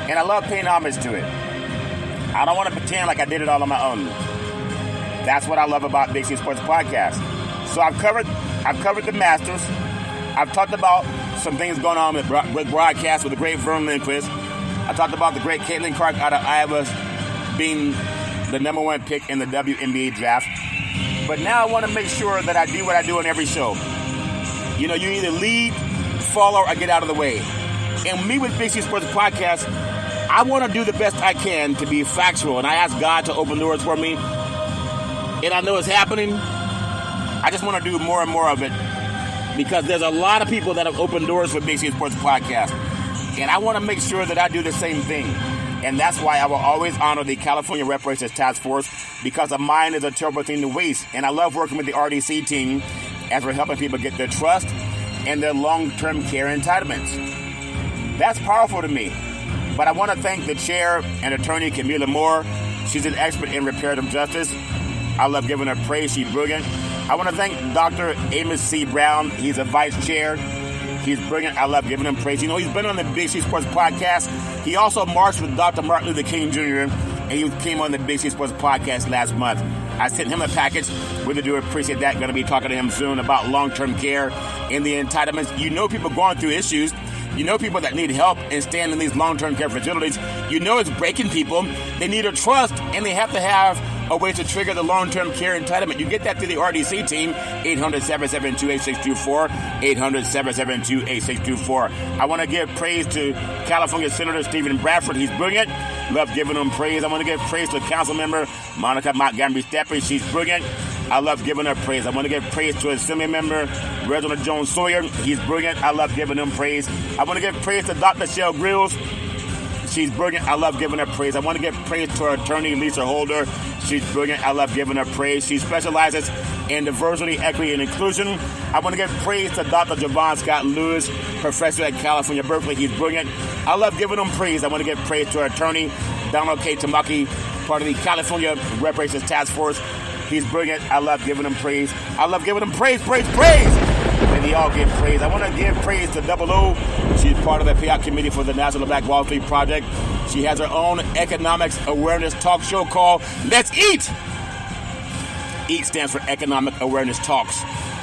And I love paying homage to it. I don't want to pretend like I did it all on my own. That's what I love about Big C Sports Podcast. So I've covered the Masters. I've talked about some things going on with broadcasts with the great Vern Lindquist. I talked about the great Caitlin Clark out of Iowa being the number one pick in the WNBA draft. But now I want to make sure that I do what I do on every show. You know, you either lead, follow, or get out of the way. And me with Big C Sports Podcast, I want to do the best I can to be factual. And I ask God to open doors for me. And I know it's happening. I just want to do more and more of it. Because there's a lot of people that have opened doors for Big C Sports Podcast. And I want to make sure that I do the same thing. And that's why I will always honor the California Reparations Task Force, because a mind is a terrible thing to waste. And I love working with the RDC team as we're helping people get their trust and their long-term care entitlements. That's powerful to me. But I want to thank the chair and attorney, Camila Moore. She's an expert in reparative justice. I love giving her praise. She's brilliant. I want to thank Dr. Amos C. Brown. He's a vice chair. He's brilliant. I love giving him praise. You know, he's been on the Big C Sports Podcast. He also marched with Dr. Martin Luther King Jr., and he came on the Big C Sports Podcast last month. I sent him a package. Really do appreciate that. Going to be talking to him soon about long-term care and the entitlements. You know, people going through issues. You know, people that need help and stand in these long-term care facilities. You know, it's breaking people. They need a trust, and they have to have a way to trigger the long-term care entitlement. You get that through the RDC team, 800-772-8624, 800-772-8624. I want to give praise to California Senator Stephen Bradford. He's brilliant. Love giving him praise. I want to give praise to Council Member Monica Montgomery-Steppe. She's brilliant. I love giving her praise. I want to give praise to Assembly Member Reginald Jones Sawyer. He's brilliant. I love giving him praise. I want to give praise to Dr. Shell Grills. She's brilliant. I love giving her praise. I want to give praise to her attorney, Lisa Holder. She's brilliant. I love giving her praise. She specializes in diversity, equity, and inclusion. I want to give praise to Dr. Javon Scott Lewis, professor at California, Berkeley. He's brilliant. I love giving him praise. I want to give praise to her attorney, Donald K. Tamaki, part of the California Reparations Task Force. He's brilliant. I love giving him praise. I love giving him praise. And they all get praise. I want to give praise to Double O. She's part of the payout committee for the National Black Wall Street Project. She has her own economics awareness talk show called Let's Eat. EAT stands for Economic Awareness Talks.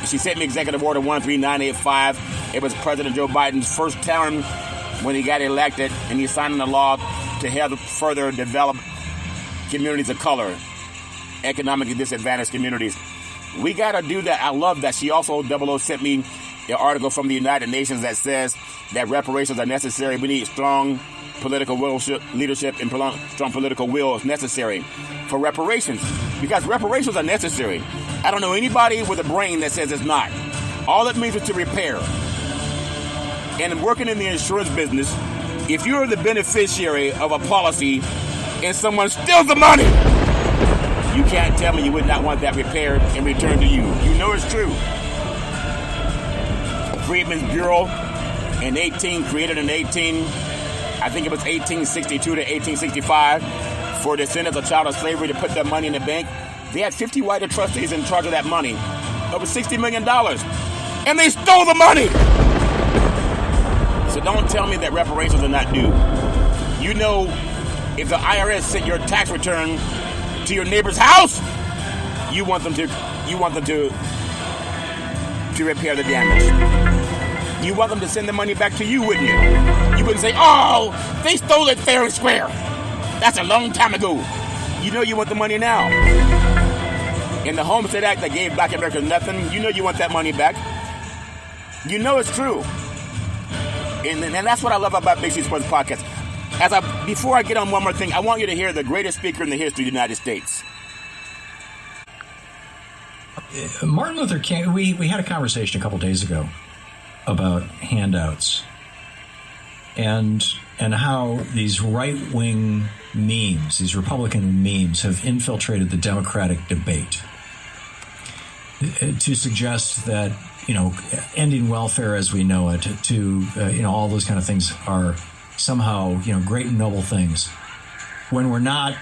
She sent me Executive Order 13985. It was President Joe Biden's first term when he got elected, and he signed the law to help further develop communities of color, economically disadvantaged communities. We got to do that. I love that. She also, Double O, sent me an article from the United Nations that says that reparations are necessary. We need strong political leadership and strong political will is necessary for reparations, because reparations are necessary. I don't know anybody with a brain that says it's not. All it means is to repair. And working in the insurance business, if you're the beneficiary of a policy and someone steals the money, you can't tell me you would not want that repaired and returned to you. You know it's true. Freedmen's Bureau created in 1862 to 1865, for descendants of child of slavery to put their money in the bank. They had 50 white trustees in charge of that money, over $60 million, and they stole the money. So don't tell me that reparations are not due. You know, if the IRS sent your tax return to your neighbor's house, you want them to repair the damage. You want them to send the money back to you, wouldn't you? You wouldn't say, "Oh, they stole it fair and square. That's a long time ago." You know you want the money now. In the Homestead Act that gave Black Americans nothing, you know you want that money back. You know it's true. And that's what I love about Big C Sports Podcast. Before I get on one more thing, I want you to hear the greatest speaker in the history of the United States. Martin Luther King, we had a conversation a couple days ago about handouts and how these right-wing memes, these Republican memes, have infiltrated the Democratic debate to suggest that, ending welfare as we know it, all those kind of things are somehow, great and noble things, when we're not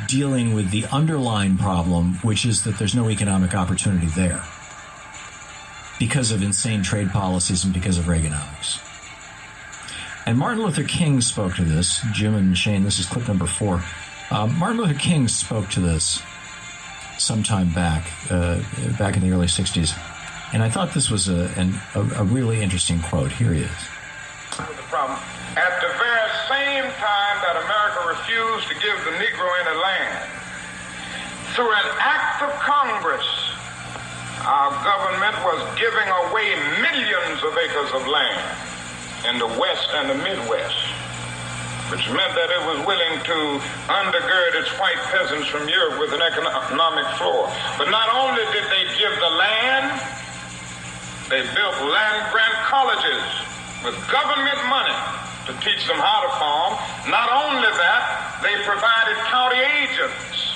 dealing with the underlying problem, which is that there's no economic opportunity there because of insane trade policies and because of Reaganomics. And Martin Luther King spoke to this. Jim and Shane, this is clip number 4. Martin Luther King spoke to this sometime back in the early 60s. And I thought this was a really interesting quote. Here he is. The problem. At the very same time that America refused to give the Negro any land, through an act of Congress, our government was giving away millions of acres of land in the West and the Midwest, which meant that it was willing to undergird its white peasants from Europe with an economic floor. But not only did they give the land, they built land-grant colleges with government money to teach them how to farm. Not only that, they provided county agents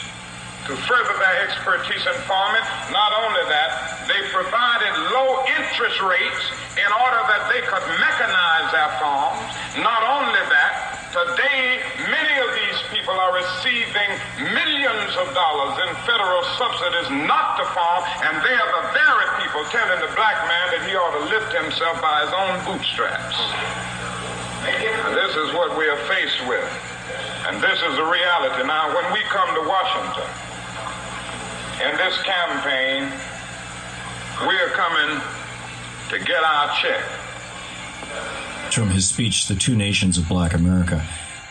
to further their expertise in farming. Not only that, they provided low interest rates in order that they could mechanize their farms. Not only that, today many of these people are receiving millions of dollars in federal subsidies not to farm, and they are the very people telling the black man that he ought to lift himself by his own bootstraps. And this is what we are faced with. And this is the reality. Now, when we come to Washington, in this campaign, we are coming to get our check. From his speech, The Two Nations of Black America.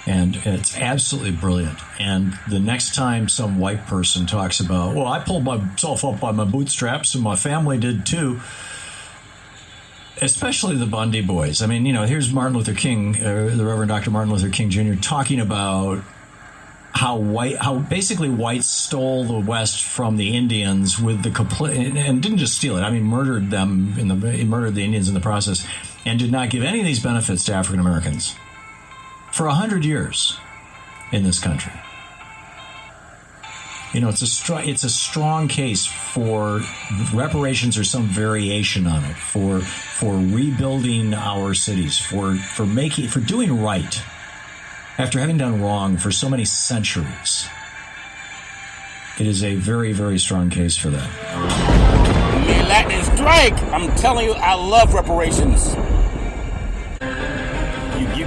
And it's absolutely brilliant. And the next time some white person talks about, well, I pulled myself up by my bootstraps and my family did too, especially the Bundy boys. I mean, here's Martin Luther King, the Reverend Dr. Martin Luther King Jr., talking about how basically whites stole the West from the Indians with the complete, and didn't just steal it. I mean, murdered them he murdered the Indians in the process, and did not give any of these benefits to African Americans for 100 years in this country. It's a strong case for reparations or some variation on it, for rebuilding our cities, for doing right after having done wrong for so many centuries. It is a very, very strong case for that. Man, lightning strike! I'm telling you, I love reparations. You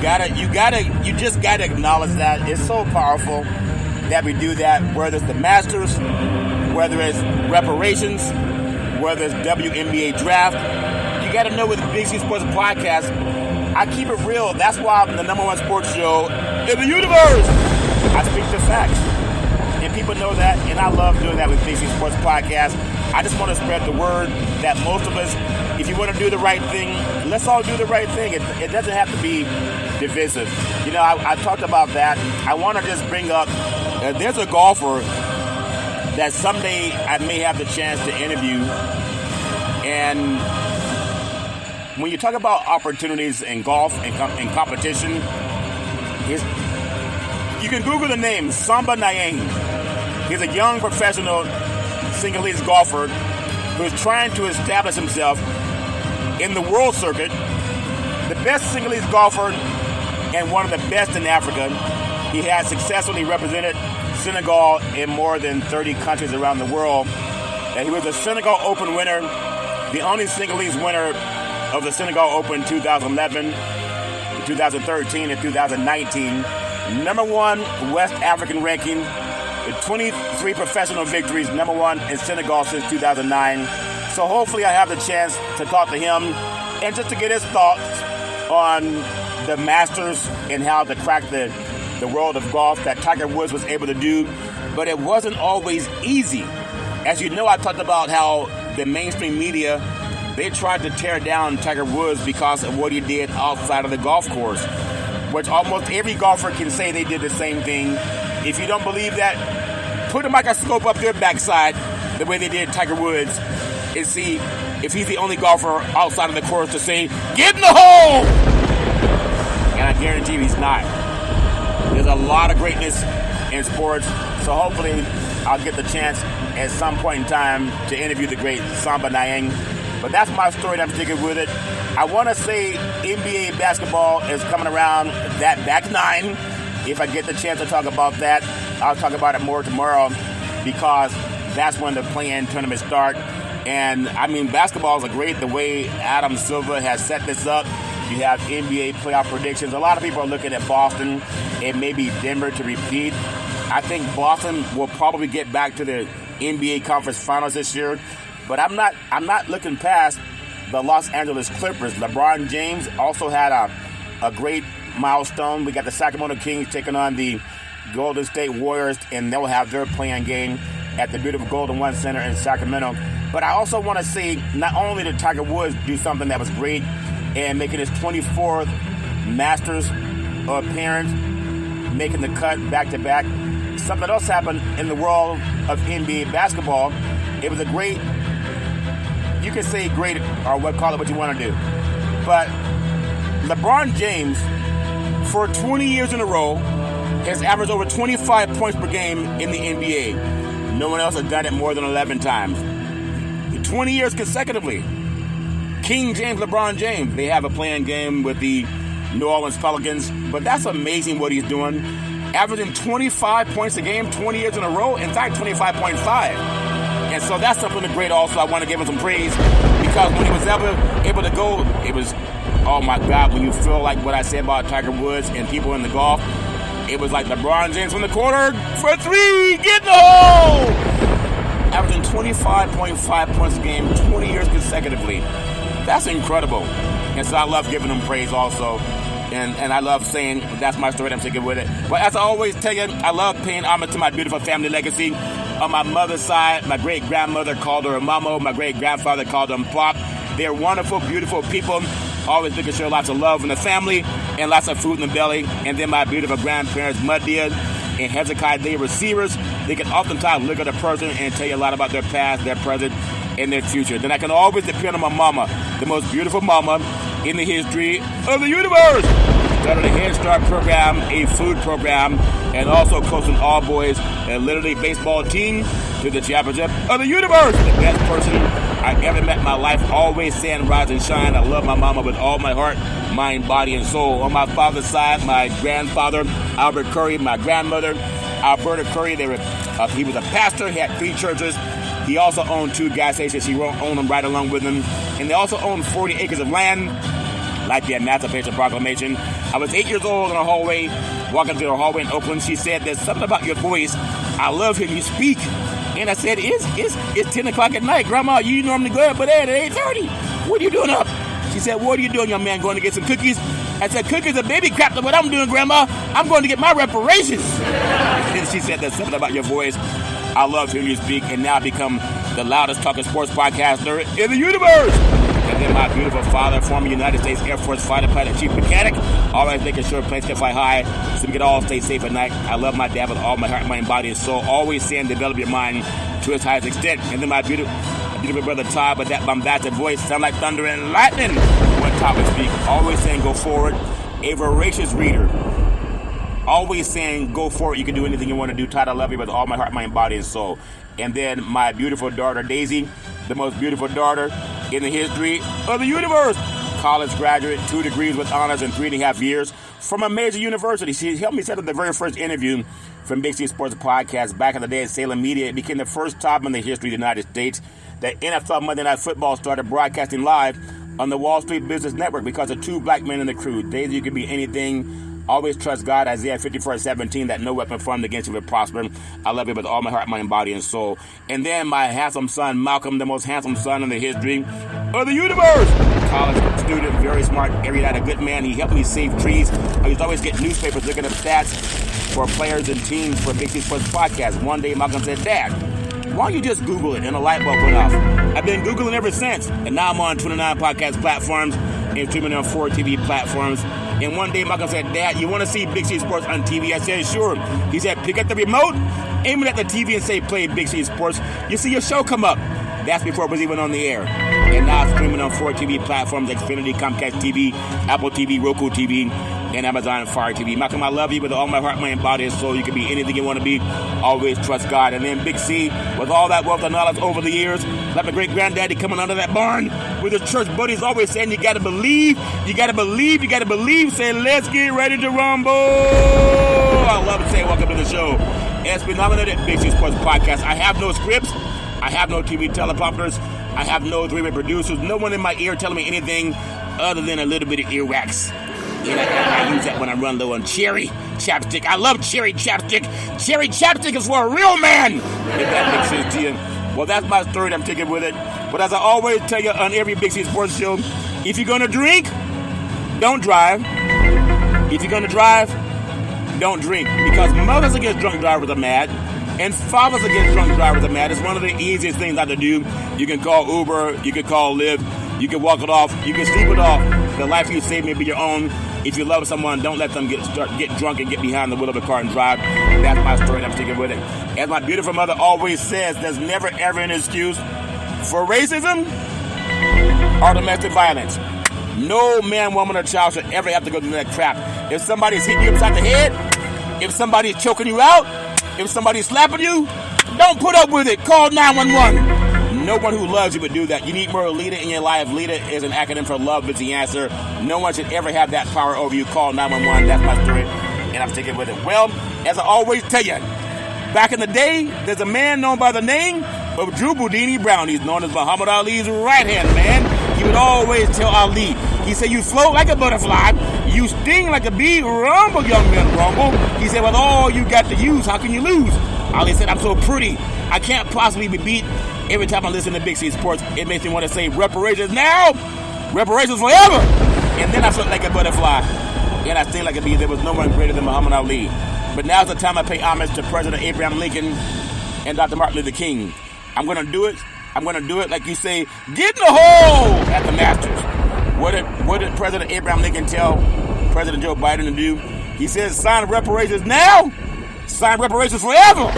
just gotta acknowledge that. It's so powerful that we do that, whether it's the Masters, whether it's reparations, whether it's WNBA draft. You gotta know with the Big C Sports Podcast, I keep it real. That's why I'm the #1 sports show in the universe. I speak the facts. And people know that, and I love doing that with Big C Sports Podcast. I just want to spread the word that most of us, if you want to do the right thing, let's all do the right thing. It doesn't have to be divisive. I talked about that. I want to just bring up, there's a golfer that someday I may have the chance to interview. And when you talk about opportunities in golf and competition, you can Google the name Samba Nyang. He's a young professional Senegalese golfer who is trying to establish himself in the world circuit. The best Senegalese golfer and one of the best in Africa. He has successfully represented Senegal in more than 30 countries around the world. And he was a Senegal Open winner, the only Senegalese winner of the Senegal Open 2011, 2013, and 2019. #1 West African ranking, with 23 professional victories, #1 in Senegal since 2009. So hopefully I have the chance to talk to him and just to get his thoughts on the Masters and how to crack the world of golf that Tiger Woods was able to do. But it wasn't always easy. As you know, I talked about how the mainstream media, they tried to tear down Tiger Woods because of what he did outside of the golf course, which almost every golfer can say they did the same thing. If you don't believe that, put a microscope up their backside the way they did Tiger Woods and see if he's the only golfer outside of the course to say, "Get in the hole!" And I guarantee you he's not. There's a lot of greatness in sports, so hopefully I'll get the chance at some point in time to interview the great Samba Nyang. But that's my story, and I'm sticking with it. I want to say NBA basketball is coming around that back nine. If I get the chance to talk about that, I'll talk about it more tomorrow because that's when the play-in tournaments start. And, I mean, basketball is great the way Adam Silver has set this up. You have NBA playoff predictions. A lot of people are looking at Boston and maybe Denver to repeat. I think Boston will probably get back to the NBA Conference Finals this year, but I'm not looking past the Los Angeles Clippers. LeBron James also had a great milestone. We got the Sacramento Kings taking on the Golden State Warriors, and they'll have their playing game at the beautiful Golden One Center in Sacramento. But I also want to see not only did Tiger Woods do something that was great and making his 24th Masters appearance, making the cut back-to-back, something else happened in the world of NBA basketball. It was a great, you can say great, or call it what you want to do. But LeBron James, for 20 years in a row, has averaged over 25 points per game in the NBA. No one else has done it more than 11 times. 20 years consecutively. King James, LeBron James, they have a playing game with the New Orleans Pelicans, but that's amazing what he's doing. Averaging 25 points a game, 20 years in a row, in fact, 25.5. And so that's something great also. I want to give him some praise because when he was able to go, it was, oh my God, when you feel like what I said about Tiger Woods and people in the golf, it was like LeBron James from the corner for three, get in the hole! Averaging 25.5 points a game, 20 years consecutively. That's incredible. And so I love giving him praise also. And I love saying that's my story, I'm sticking with it. But as I always tell you, I love paying homage to my beautiful family legacy. On my mother's side, my great-grandmother called her mama, my great-grandfather called them pop. They're wonderful, beautiful people. Always looking to show lots of love in the family and lots of food in the belly. And then my beautiful grandparents, Muddia and Hezekiah, they were receivers. They can oftentimes look at a person and tell you a lot about their past, their present, and their future. Then I can always depend on my mama, the most beautiful mama in the history of the universe. Started a Head Start program, a food program, and also coaching all boys and literally baseball team to the championship of the universe. The best person I ever met in my life, always saying rise and shine. I love my mama with all my heart, mind, body, and soul. On my father's side, my grandfather, Albert Curry, my grandmother, Alberta Curry, he was a pastor, he had 3 churches. He also owned 2 gas stations. He owned them right along with him. And they also owned 40 acres of land, like the Emancipation Proclamation. I was 8 years old in a hallway, walking through the hallway in Oakland. She said, there's something about your voice. I love hearing you speak. And I said, it's 10 o'clock at night. Grandma, you normally go up, but at 8:30. What are you doing up? She said, what are you doing, young man? Going to get some cookies? I said, cookies are baby crap. That's what I'm doing, Grandma. I'm going to get my reparations. And she said, there's something about your voice. I love hearing you speak, and now become the loudest talking sports podcaster in the universe. And then my beautiful father, former United States Air Force fighter pilot, chief mechanic, always making sure planes can fly high so we can all stay safe at night. I love my dad with all my heart, mind, body, and soul. Always saying develop your mind to its highest extent. And then my beautiful brother Todd, with that bombastic voice, sound like thunder and lightning when Todd would speak. Always saying go forward. A voracious reader. Always saying go forward. You can do anything you want to do. Todd, I love you with all my heart, mind, body, and soul. And then my beautiful daughter Daisy, the most beautiful daughter in the history of the universe. College graduate, 2 degrees with honors in 3.5 years from a major university. She helped me set up the very first interview from Big C Sports Podcast back in the day at Salem Media. It became the first time in the history of the United States that NFL Monday Night Football started broadcasting live on the Wall Street Business Network because of 2 black men in the crew. Daisy, you could be anything. Always trust God, Isaiah 54:17, that no weapon formed against you will prosper. I love you with all my heart, mind, body, and soul. And then my handsome son, Malcolm, the most handsome son in the history of the universe. College student, very smart, erudite, a good man. He helped me save trees. I used to always get newspapers looking at stats for players and teams for Big C Sports Podcast. One day, Malcolm said, Dad, why don't you just Google it? And a light bulb went off. I've been Googling ever since. And now I'm on 29 podcast platforms and streaming on 4 TV platforms. And one day, Malcolm said, Dad, you want to see Big C Sports on TV? I said, sure. He said, pick up the remote, aim it at the TV and say, play Big C Sports. You see your show come up. That's before it was even on the air. And now it's streaming on 4 TV platforms, Xfinity, Comcast TV, Apple TV, Roku TV, and Amazon Fire TV. Malcolm, I love you with all my heart, mind, body, and soul. You can be anything you want to be. Always trust God. And then Big C, with all that wealth and knowledge over the years, like my great-granddaddy coming out of that barn with his church buddies always saying, you got to believe, you got to believe, you got to believe. Saying, let's get ready to rumble. I love to say welcome to the show. It's been nominated Big C Sports Podcast. I have no scripts. I have no TV teleprompters. I have no 3-way producers. No one in my ear telling me anything. other than a little bit of earwax. And I use that when I run low on cherry chapstick. I love cherry chapstick. Cherry chapstick is for a real man. If that makes sense to you. Well, that's my story. I'm taking with it. But as I always tell you on every Big C Sports show, if you're going to drink, don't drive. If you're going to drive, don't drink. Because mothers against drunk drivers are mad. And fathers against drunk drivers are mad. It's one of the easiest things not to do. You can call Uber. You can call Lyft. You can walk it off. You can sleep it off. The life you save may be your own. If you love someone, don't let them get drunk and get behind the wheel of a car and drive. That's my story, and I'm sticking with it. As my beautiful mother always says, there's never ever an excuse for racism or domestic violence. No man, woman, or child should ever have to go through that crap. If somebody's hitting you upside the head, if somebody's choking you out, if somebody's slapping you, don't put up with it. Call 911. No one who loves you would do that. You need more LEADA in your life. LEADA is an acronym for love is the answer. No one should ever have that power over you. Call 911. That's my story, and I'm sticking with it. Well, as I always tell you, back in the day, there's a man known by the name of Drew Boudini Brown. He's known as Muhammad Ali's right-hand man. He would always tell Ali, he said, you float like a butterfly, you sting like a bee, rumble, young man, rumble. He said, with all you got to use, how can you lose? Ali said, I'm so pretty, I can't possibly be beat. Every time I listen to Big C Sports, it makes me want to say, reparations now, reparations forever. And then I float like a butterfly, and I sting like a bee. There was no one greater than Muhammad Ali. But now's the time I pay homage to President Abraham Lincoln and Dr. Martin Luther King. I'm going to do it. I'm going to do it like you say, get in the hole at the Masters. What did President Abraham Lincoln tell President Joe Biden to do? He says, sign reparations now, sign reparations forever.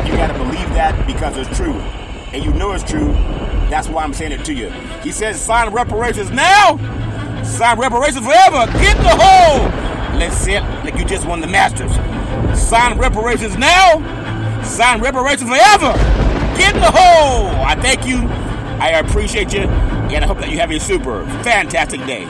You got to believe that because it's true. And you know it's true. That's why I'm saying it to you. He says, sign reparations now, sign reparations forever. Get in the hole. Let's say it like you just won the Masters. Sign reparations now, sign reparations forever. Get in the hole. I thank you. I appreciate you. And I hope that you have a super fantastic day.